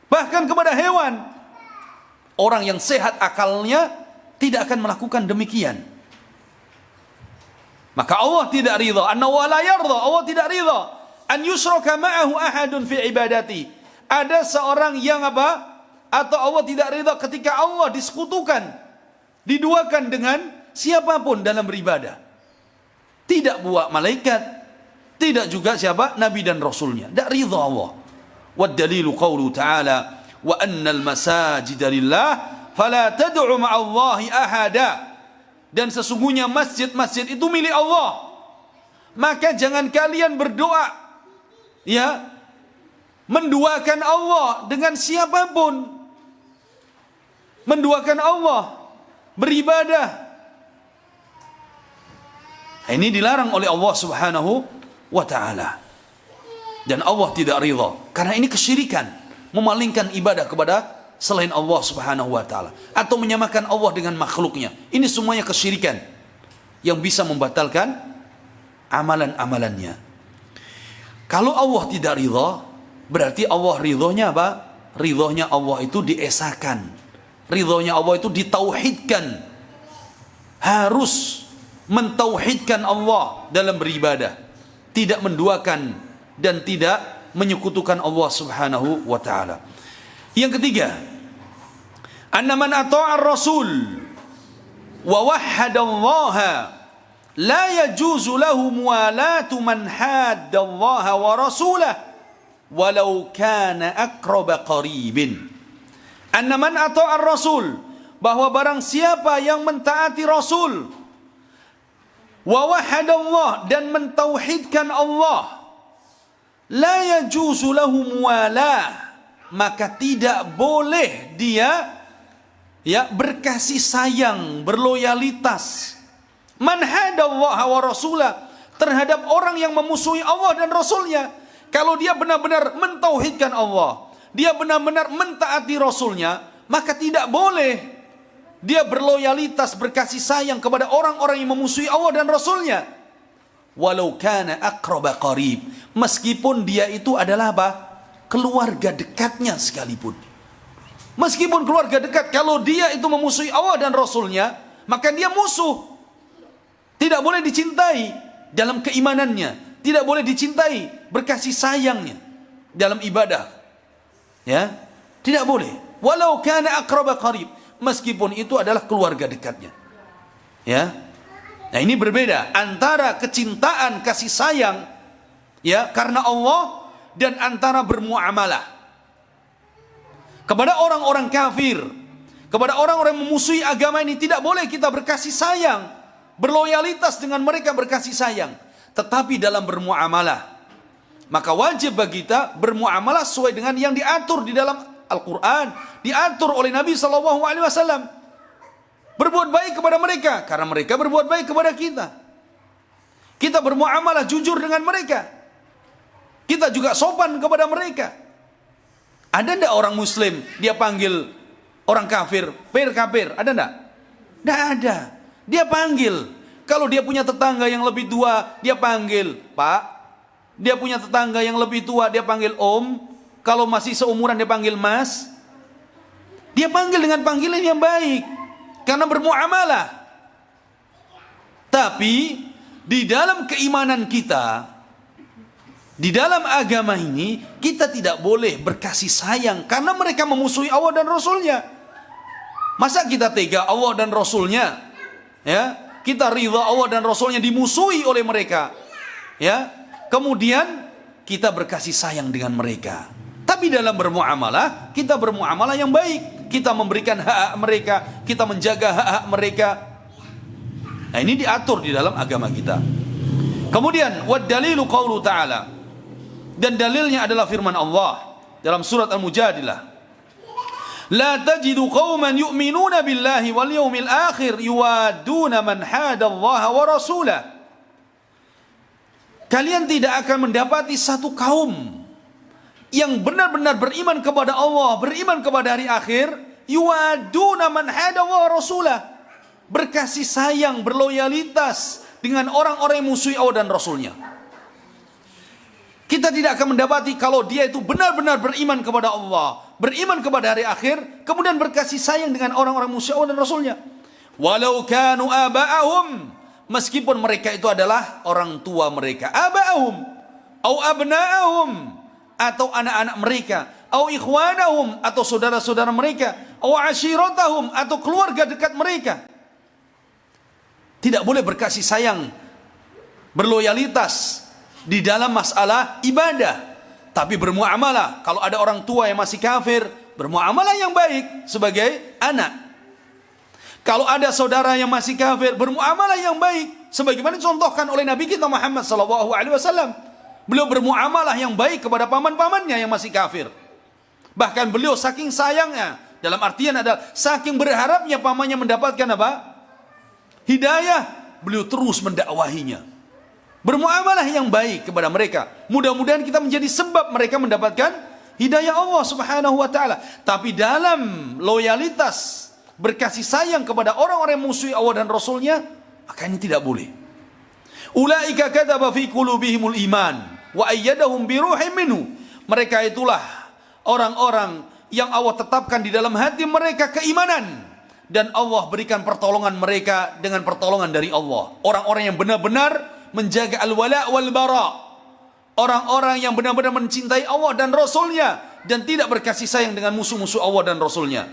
Bahkan kepada hewan. Orang yang sehat akalnya tidak akan melakukan demikian. Maka Allah tidak ridha. Annahu la yarda. Allah tidak ridha an yushraka ma'ahu ahadun fi ibadati. Ada seorang yang apa? Atau Allah tidak ridha ketika Allah disekutukan, diduakan dengan siapapun dalam beribadah. Tidak buat malaikat, tidak juga siapa? Nabi dan Rasulnya. Tidak ridha Allah. Wad dalilu qawlu ta'ala wa annal masajida lillah fala tad'u ma'allahi ahada. Dan sesungguhnya masjid-masjid itu milik Allah. Maka jangan kalian berdoa, ya, menduakan Allah dengan siapapun. Menduakan Allah, beribadah. Ini dilarang oleh Allah Subhanahu wa ta'ala. Dan Allah tidak ridha karena ini kesyirikan, memalingkan ibadah kepada selain Allah Subhanahu wa ta'ala, atau menyamakan Allah dengan makhluknya. Ini semuanya kesyirikan yang bisa membatalkan amalan-amalannya. Kalau Allah tidak ridha, berarti Allah ridhonya apa? Ridhonya Allah itu diesakan, ridhonya Allah itu ditauhidkan. Harus mentauhidkan Allah dalam beribadah, tidak menduakan dan tidak menyekutukan Allah Subhanahu wa taala. Yang ketiga, anna man ata'a ar-rasul wa wahhada Allah la yajuzu lahu muwalatu man hadda Allah wa rasulahu walau kana aqraba qaribin. Anna man ata'a ar-rasul, bahwa barang siapa yang mentaati Rasul, wa wahhada Allah, dan mentauhidkan Allah, la yajuzu lahu muwalah, maka tidak boleh dia berkasih sayang, berloyalitas, man hadallaha wa rasulah, terhadap orang yang memusuhi Allah dan Rasulnya. Kalau dia benar-benar mentauhidkan Allah, dia benar-benar mentaati Rasulnya, maka tidak boleh dia berloyalitas, berkasih sayang kepada orang-orang yang memusuhi Allah dan Rasulnya. Walau kana aqraba qarib, meskipun dia itu adalah apa? Keluarga dekatnya sekalipun. Meskipun keluarga dekat, kalau dia itu memusuhi Allah dan Rasulnya, maka dia musuh. Tidak boleh dicintai dalam keimanannya, tidak boleh dicintai berkasih sayangnya dalam ibadah. Ya, tidak boleh. Walau kana aqraba qarib, meskipun itu adalah keluarga dekatnya. Ya. Nah, ini berbeda antara kecintaan, kasih sayang karena Allah, dan antara bermuamalah kepada orang-orang kafir, kepada orang-orang yang memusuhi agama ini. Tidak boleh kita berkasih sayang, berloyalitas dengan mereka, berkasih sayang. Tetapi dalam bermuamalah, maka wajib bagi kita bermuamalah sesuai dengan yang diatur di dalam Al-Quran, diatur oleh Nabi SAW. Berbuat baik kepada mereka karena mereka berbuat baik kepada kita. Kita bermuamalah jujur dengan mereka. Kita juga sopan kepada mereka. Ada enggak orang muslim dia panggil orang kafir kafir? Ada enggak? Enggak ada. Dia panggil. Kalau dia punya tetangga yang lebih tua, dia panggil Pak. Dia punya tetangga yang lebih tua, dia panggil Om. Kalau masih seumuran dia panggil Mas. Dia panggil dengan panggilan yang baik karena bermuamalah. Tapi di dalam keimanan kita, di dalam agama ini, kita tidak boleh berkasih sayang karena mereka memusuhi Allah dan Rasulnya. Masa kita tega Allah dan Rasulnya, kita ridha Allah dan Rasulnya dimusuhi oleh mereka, kemudian kita berkasih sayang dengan mereka. Tapi dalam bermuamalah, kita bermuamalah yang baik. Kita memberikan hak-hak mereka, kita menjaga hak-hak mereka. Nah, ini diatur di dalam agama kita. Kemudian wad dalilu qaulu ta'ala, dan dalilnya adalah firman Allah dalam surat Al-Mujadilah. La tajidu qauman yu'minuna billahi wal yawmil akhir yuwaduna man hadallaha wa rasulah. Kalian tidak akan mendapati satu kaum yang benar-benar beriman kepada Allah, beriman kepada hari akhir, yuwaduna man hadallaha wa rasulah, berkasih sayang, berloyalitas dengan orang-orang yang musuhi Allah dan Rasulnya. Kita tidak akan mendapati kalau dia itu benar-benar beriman kepada Allah, beriman kepada hari akhir, kemudian berkasih sayang dengan orang-orang musuh Allah dan Rasulnya. Walau kanu aba'ahum, meskipun mereka itu adalah orang tua mereka, aba'ahum, au abna'ahum, atau anak-anak mereka, au ikhwanahum, atau saudara-saudara mereka, au ashiratahum, atau keluarga dekat mereka. Tidak boleh berkasih sayang, berloyalitas di dalam masalah ibadah, tapi bermuamalah. Kalau ada orang tua yang masih kafir, bermuamalah yang baik sebagai anak. Kalau ada saudara yang masih kafir, bermuamalah yang baik sebagaimana contohkan oleh Nabi kita Muhammad SAW. Beliau bermuamalah yang baik kepada paman-pamannya yang masih kafir. Bahkan beliau saking sayangnya, dalam artian adalah saking berharapnya pamannya mendapatkan apa? Hidayah, beliau terus mendakwahinya. Bermuamalah yang baik kepada mereka. Mudah-mudahan kita menjadi sebab mereka mendapatkan hidayah Allah Subhanahu wa taala. Tapi dalam loyalitas, berkasih sayang kepada orang-orang yang musuhi Allah dan Rasulnya, maka ini tidak boleh. Ulaika kadzaba fi qulubihimul iman wa ayyadahum bi ruhin minhu. Mereka itulah orang-orang yang Allah tetapkan di dalam hati mereka keimanan, dan Allah berikan pertolongan mereka dengan pertolongan dari Allah. Orang-orang yang benar-benar menjaga al-wala wal bara. Orang-orang yang benar-benar mencintai Allah dan Rasulnya dan tidak berkasih sayang dengan musuh-musuh Allah dan Rasulnya.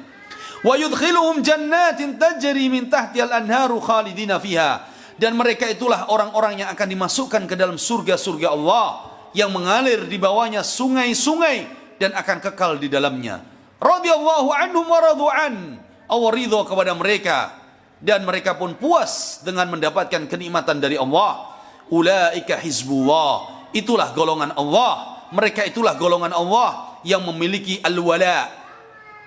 Wa yudkhiluhum jannatin tajri min tahtihal anharu khalidina fiha. Dan mereka itulah orang-orang yang akan dimasukkan ke dalam surga-surga Allah yang mengalir di bawahnya sungai-sungai dan akan kekal di dalamnya. Radhiyallahu anhum wa radu'an. Allah ridho kepada mereka dan mereka pun puas dengan mendapatkan kenikmatan dari Allah. Ulaika hizbullah. Itulah golongan Allah. Mereka itulah golongan Allah yang memiliki al-wala,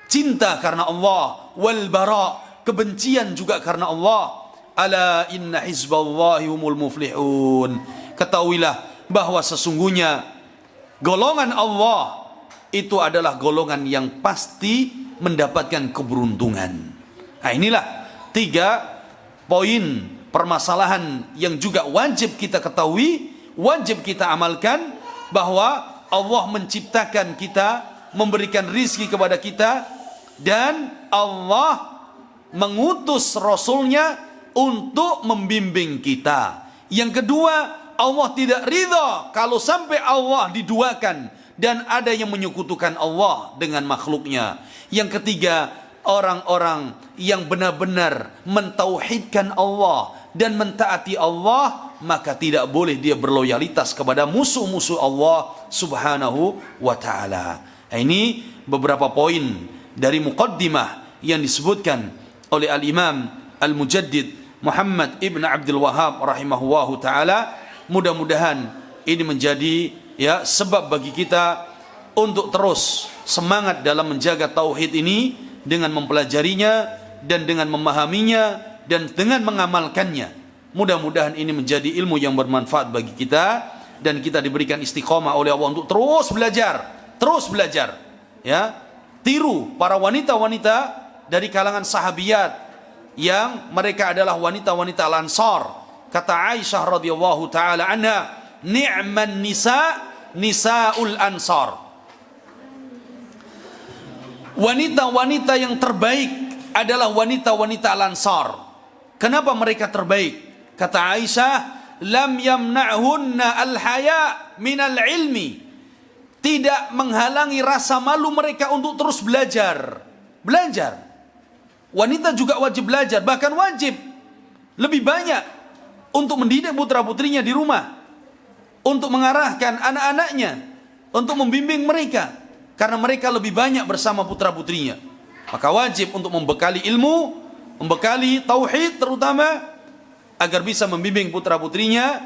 cinta karena Allah, wal bara, kebencian juga karena Allah. Ala inna hizballahi humul muflihun. Ketahuilah bahwa sesungguhnya golongan Allah itu adalah golongan yang pasti mendapatkan keberuntungan. Nah, inilah 3 poin permasalahan yang juga wajib kita ketahui, wajib kita amalkan, bahwa Allah menciptakan kita, memberikan rizki kepada kita, dan Allah mengutus Rasulnya untuk membimbing kita. Yang kedua, Allah tidak ridha kalau sampai Allah diduakan dan ada yang menyekutukan Allah dengan makhluknya. Yang ketiga, orang-orang yang benar-benar mentauhidkan Allah dan mentaati Allah, maka tidak boleh dia berloyalitas kepada musuh-musuh Allah subhanahu wa ta'ala. Ini beberapa poin dari muqaddimah yang disebutkan oleh Al-Imam Al-Mujaddid Muhammad Ibn Abdul Wahhab rahimahullahu ta'ala. Mudah-mudahan ini menjadi sebab bagi kita untuk terus semangat dalam menjaga tauhid ini dengan mempelajarinya dan dengan memahaminya dan dengan mengamalkannya. Mudah-mudahan ini menjadi ilmu yang bermanfaat bagi kita dan kita diberikan istiqomah oleh Allah untuk terus belajar. Tiru para wanita-wanita dari kalangan sahabiyat yang mereka adalah wanita-wanita Al-Ansar. Kata Aisyah radhiyallahu taala anha, ni'man nisaul ansar. Wanita-wanita yang terbaik adalah wanita-wanita Al-Ansar. Kenapa mereka terbaik? Kata Aisyah, lam yamna'hunna al-haya minal ilmi. Tidak menghalangi rasa malu mereka untuk terus belajar. Wanita juga wajib belajar, bahkan wajib lebih banyak untuk mendidik putra-putrinya di rumah, untuk mengarahkan anak-anaknya, untuk membimbing mereka, karena mereka lebih banyak bersama putra-putrinya. Maka wajib untuk membekali ilmu, membekali tauhid terutama, agar bisa membimbing putra-putrinya,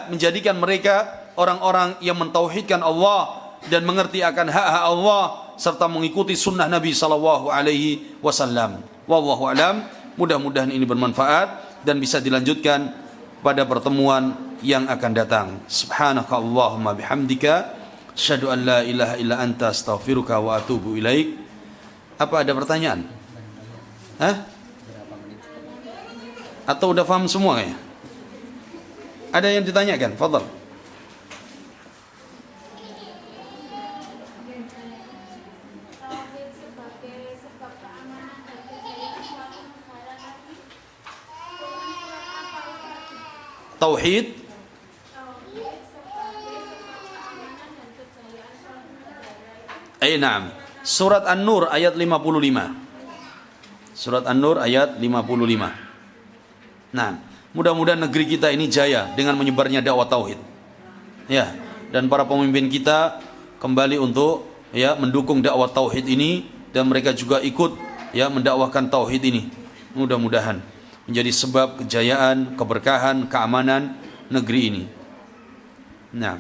menjadikan mereka orang-orang yang mentauhidkan Allah dan mengerti akan hak-hak Allah serta mengikuti sunnah Nabi sallallahu alaihi wasallam. Wallahu alam. Mudah-mudahan ini bermanfaat dan bisa dilanjutkan pada pertemuan yang akan datang. Subhanakallahumma bihamdika asyhadu an la ilaha illa anta astaghfiruka wa atubu ilaik. Apa ada pertanyaan? Atau udah paham semua ya? Ada yang ditanyakan? Fadhal. Tauhid. Naam. Surat An-Nur ayat 55. Surat An-Nur ayat 55. Nah, mudah-mudahan negeri kita ini jaya dengan menyebarnya dakwah tauhid. Dan para pemimpin kita kembali untuk mendukung dakwah tauhid ini dan mereka juga ikut mendakwahkan tauhid ini. Mudah-mudahan menjadi sebab kejayaan, keberkahan, keamanan negeri ini. Nah,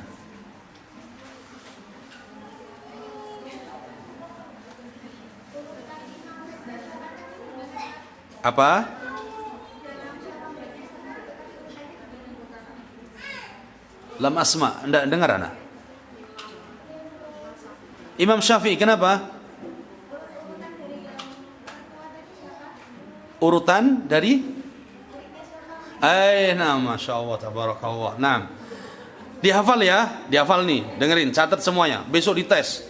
apa? Lam asma, enggak dengar anak. Imam Syafi'i kenapa? Urutan dari Masya Allah, tabarakallah. Nah, dihafal ya, dihafal nih, dengerin, catat semuanya. Besok dites.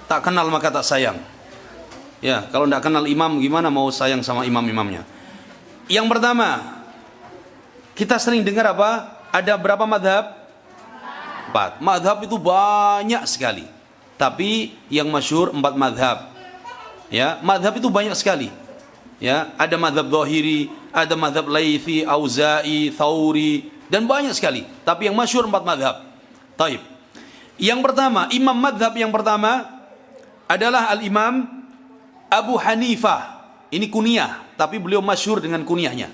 Tak kenal maka tak sayang.
Ya, kalau tidak kenal imam gimana mau sayang sama imam-imamnya? Yang pertama, kita sering dengar apa? Ada berapa madhab? 4. Madhab itu banyak sekali. Tapi yang masyhur 4 madhab. Ya, madhab itu banyak sekali. Ya, ada madhab Zahiri, ada madhab Laythi, Auza'i, Thawri, dan banyak sekali. Tapi yang masyhur 4 madhab. Taib. Yang pertama, imam madhab yang pertama adalah Al-Imam Abu Hanifah. Ini kunyah, tapi beliau masyhur dengan kunyahnya.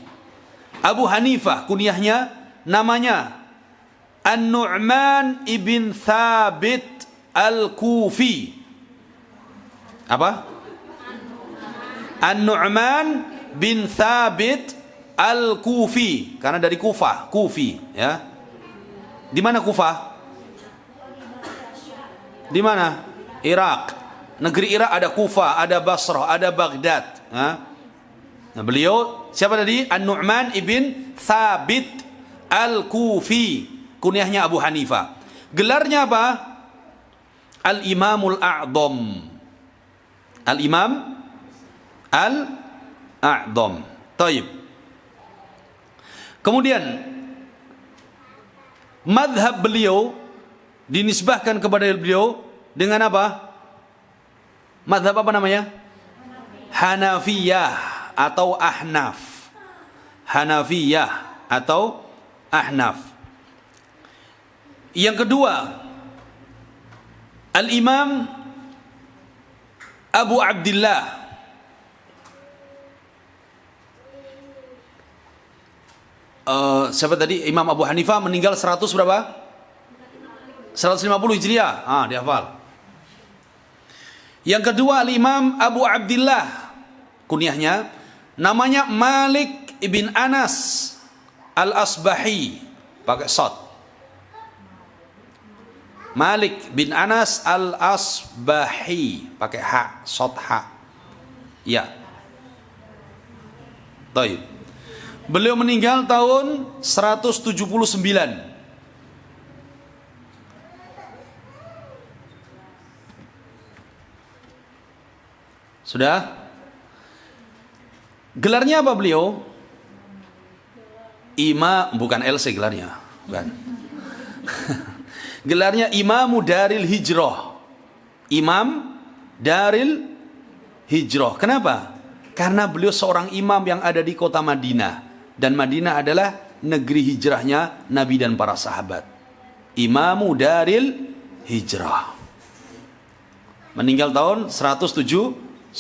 Abu Hanifah, kunyahnya namanya An-Nu'man ibn Thabit Al-Kufi. Apa? An-Nu'man bin Thabit Al-Kufi, karena dari Kufah, Kufi, ya. Di mana Kufah? Di mana? Irak. Negeri Irak ada Kufah, ada Basrah, ada Baghdad. Nah, beliau siapa tadi? An-Nu'man ibn Thabit Al-Kufi, kunyahnya Abu Hanifah. Gelarnya apa? Al-Imamul A'dham. Al-Imam Al-A'dham. Taib. Kemudian madhab beliau dinisbahkan kepada beliau dengan apa? Madhab apa namanya? Hanafiyah atau Ahnaf. Hanafiyah atau Ahnaf. Yang kedua, Al-Imam Abu Abdillah siapa tadi? Imam Abu Hanifah meninggal 100 berapa? 150 Hijriah. Dihafal. Yang kedua Al-Imam Abu Abdillah, kunyahnya namanya Malik ibn Anas Al-Asbahi, pakai shad. Malik bin Anas Al-Asbahi, pakai ha, shad ha. Ya. Baik. Beliau meninggal tahun 179. Sudah? Gelarnya apa beliau? Bukan LC gelarnya, bukan. Gelarnya Imamu Daril Hijrah. Imam Daril Hijrah. Kenapa? Karena beliau seorang imam yang ada di kota Madinah. Dan Madinah adalah negeri hijrahnya Nabi dan para sahabat. Imamu Daril Hijrah. Meninggal tahun 179.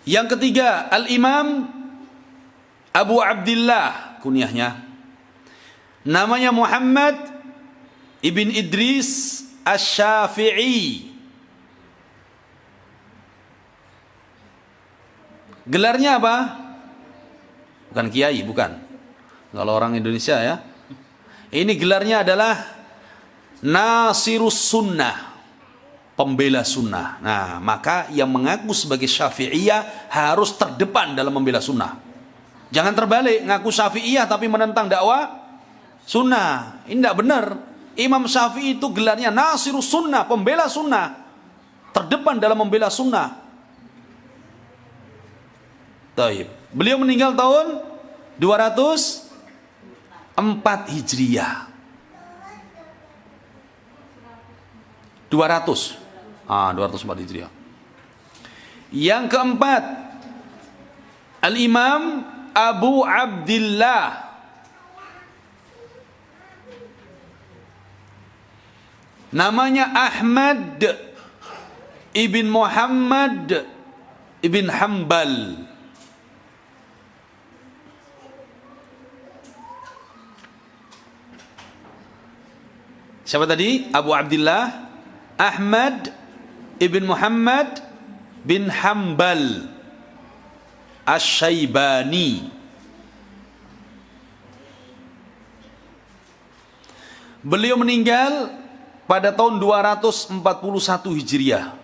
Yang ketiga, Al-Imam Abu Abdillah, kunyahnya namanya Muhammad ibn Idris Asy-Syafi'i. Gelarnya apa? Bukan kiai, bukan. Kalau orang Indonesia ya. Ini gelarnya adalah Nasirus Sunnah, pembela sunnah. Nah, maka yang mengaku sebagai Syafi'iyah harus terdepan dalam membela sunnah. Jangan terbalik, ngaku Syafi'iyah tapi menentang dakwah sunnah. Ini tidak benar. Imam Syafi'i itu gelarnya Nasirus Sunnah, pembela sunnah, terdepan dalam membela sunnah. Taib. Beliau meninggal tahun 204 Hijriah. 204 Hijriah. Yang keempat, Al-Imam Abu Abdillah, namanya Ahmad ibn Muhammad ibn Hanbal. Siapa tadi? Abu Abdillah Ahmad ibn Muhammad bin Hanbal Asy-Syaibani. Beliau meninggal pada tahun 241 Hijriah.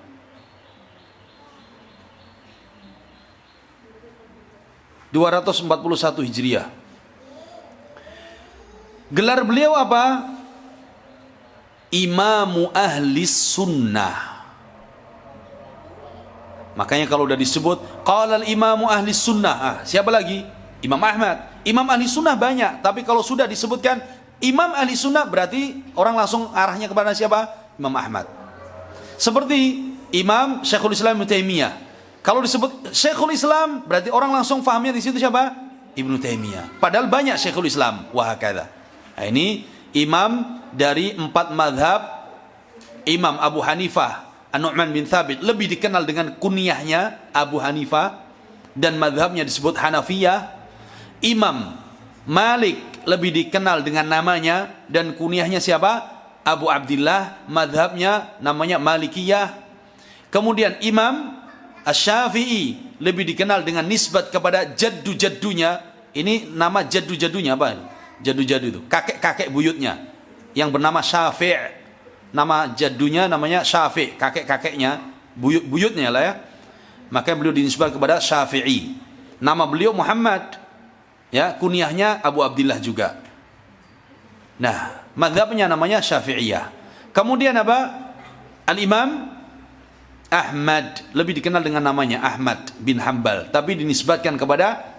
Gelar beliau apa? Imamu Ahli Sunnah.
Makanya kalau udah disebut qala al-imamu ahli sunnah, siapa lagi? Imam Ahmad. Imam ahli sunnah banyak, tapi kalau sudah disebutkan Imam ahli sunnah berarti orang langsung arahnya kepada siapa? Imam Ahmad. Seperti Imam Syekhul Islam Ibnu Taimiyah. Kalau disebut Syekhul Islam berarti orang langsung fahamnya di situ siapa? Ibnu Taimiyah. Padahal banyak Syekhul Islam. Wahakadha. Nah, ini imam dari 4 madhab. Imam Abu Hanifah An-Nu'man bin Thabit lebih dikenal dengan kunyahnya Abu Hanifah dan madhabnya disebut Hanafiyah. Imam Malik lebih dikenal dengan namanya dan kunyahnya siapa? Abu Abdillah, madhabnya namanya Malikiyah. Kemudian Imam Asy-Syafi'i lebih dikenal dengan nisbat kepada jaddu-jaddunya. Ini nama jaddu-jaddunya apa? Jaddu-jaddu itu kakek-kakek buyutnya yang bernama Syafi'. Nama jaddunya namanya Syafi', kakek-kakeknya, buyutnya lah ya. Maka beliau dinisbat kepada Syafi'i. Nama beliau Muhammad. Ya, kunyahnya Abu Abdillah juga. Nah, mazhabnya namanya Syafi'iyah. Kemudian apa? Al-Imam Ahmad, lebih dikenal dengan namanya Ahmad bin Hanbal, tapi dinisbatkan kepada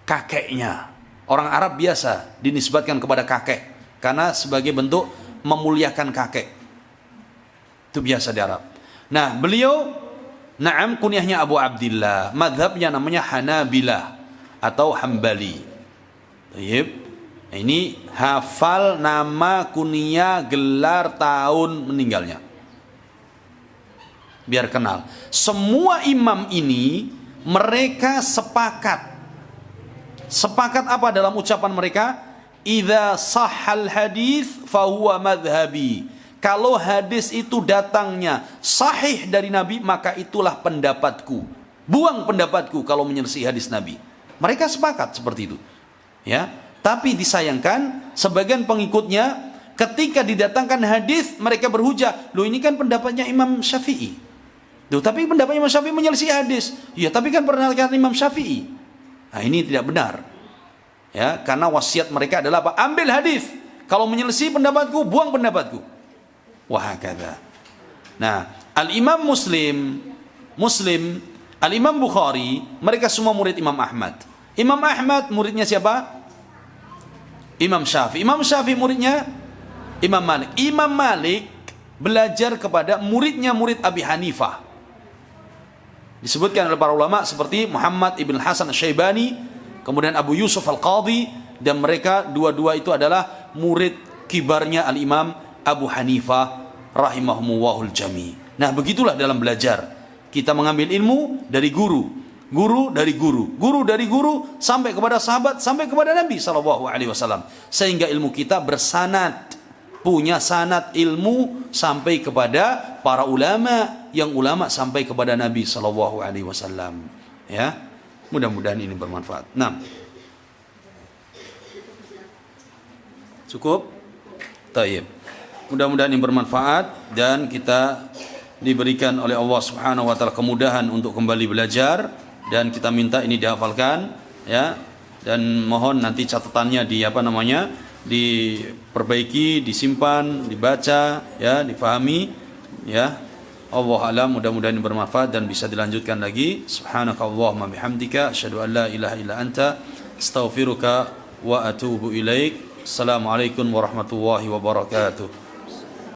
kakeknya. Orang Arab biasa dinisbatkan kepada kakek karena sebagai bentuk memuliakan kakek. Itu biasa di Arab. Nah, beliau na'am kunyahnya Abu Abdillah, mazhabnya namanya Hanabilah atau Hambali. Baik. Ini hafal nama, kunyah, gelar, tahun meninggalnya. Biar kenal. Semua imam ini mereka sepakat. Sepakat apa dalam ucapan mereka? Idza sahhal hadis fahuwa madhhabi. Kalau hadis itu datangnya sahih dari Nabi, maka itulah pendapatku. Buang pendapatku kalau menyelisih hadis Nabi. Mereka sepakat seperti itu. Ya. Tapi disayangkan sebagian pengikutnya ketika didatangkan hadis mereka berhujah, loh ini kan pendapatnya Imam Syafi'i. Loh, tapi pendapatnya Imam Syafi'i menyelisih hadis. Ya, tapi kan pernah kata Imam Syafi'i. Nah, ini tidak benar. Ya, karena wasiat mereka adalah apa? Ambil hadis. Kalau menyelisih pendapatku, buang pendapatku. Wahakadha. Nah, Al-Imam Muslim, Al-Imam Bukhari, mereka semua murid Imam Ahmad. Imam Ahmad muridnya siapa? Imam Syafi'i. Imam Syafi'i muridnya Imam Malik. Imam Malik belajar kepada muridnya murid Abi Hanifah. Disebutkan oleh para ulama seperti Muhammad ibn Hasan Asy-Syaibani, kemudian Abu Yusuf Al-Qadhi, dan mereka dua-dua itu adalah murid kibarnya Al-Imam Abu Hanifah rahimahumullahul jami. Nah, begitulah dalam belajar. Kita mengambil ilmu dari guru, guru dari guru, guru dari guru sampai kepada sahabat, sampai kepada Nabi SAW. Sehingga ilmu kita bersanad, punya sanad ilmu sampai kepada para ulama, yang ulama sampai kepada Nabi SAW. Ya, mudah-mudahan ini bermanfaat. Nah, cukup. Taib. Mudah-mudahan ini bermanfaat dan kita diberikan oleh Allah Subhanahu wa taala kemudahan untuk kembali belajar, dan kita minta ini dihafalkan ya, dan mohon nanti catatannya diperbaiki, disimpan, dibaca ya, difahami ya. Allah alam, mudah-mudahan ini bermanfaat dan bisa dilanjutkan lagi. Subhanakallahumma bihamdika asyhadu an la ilaha illa anta astaghfiruka wa atubu ilaik. Assalamualaikum warahmatullahi wabarakatuh.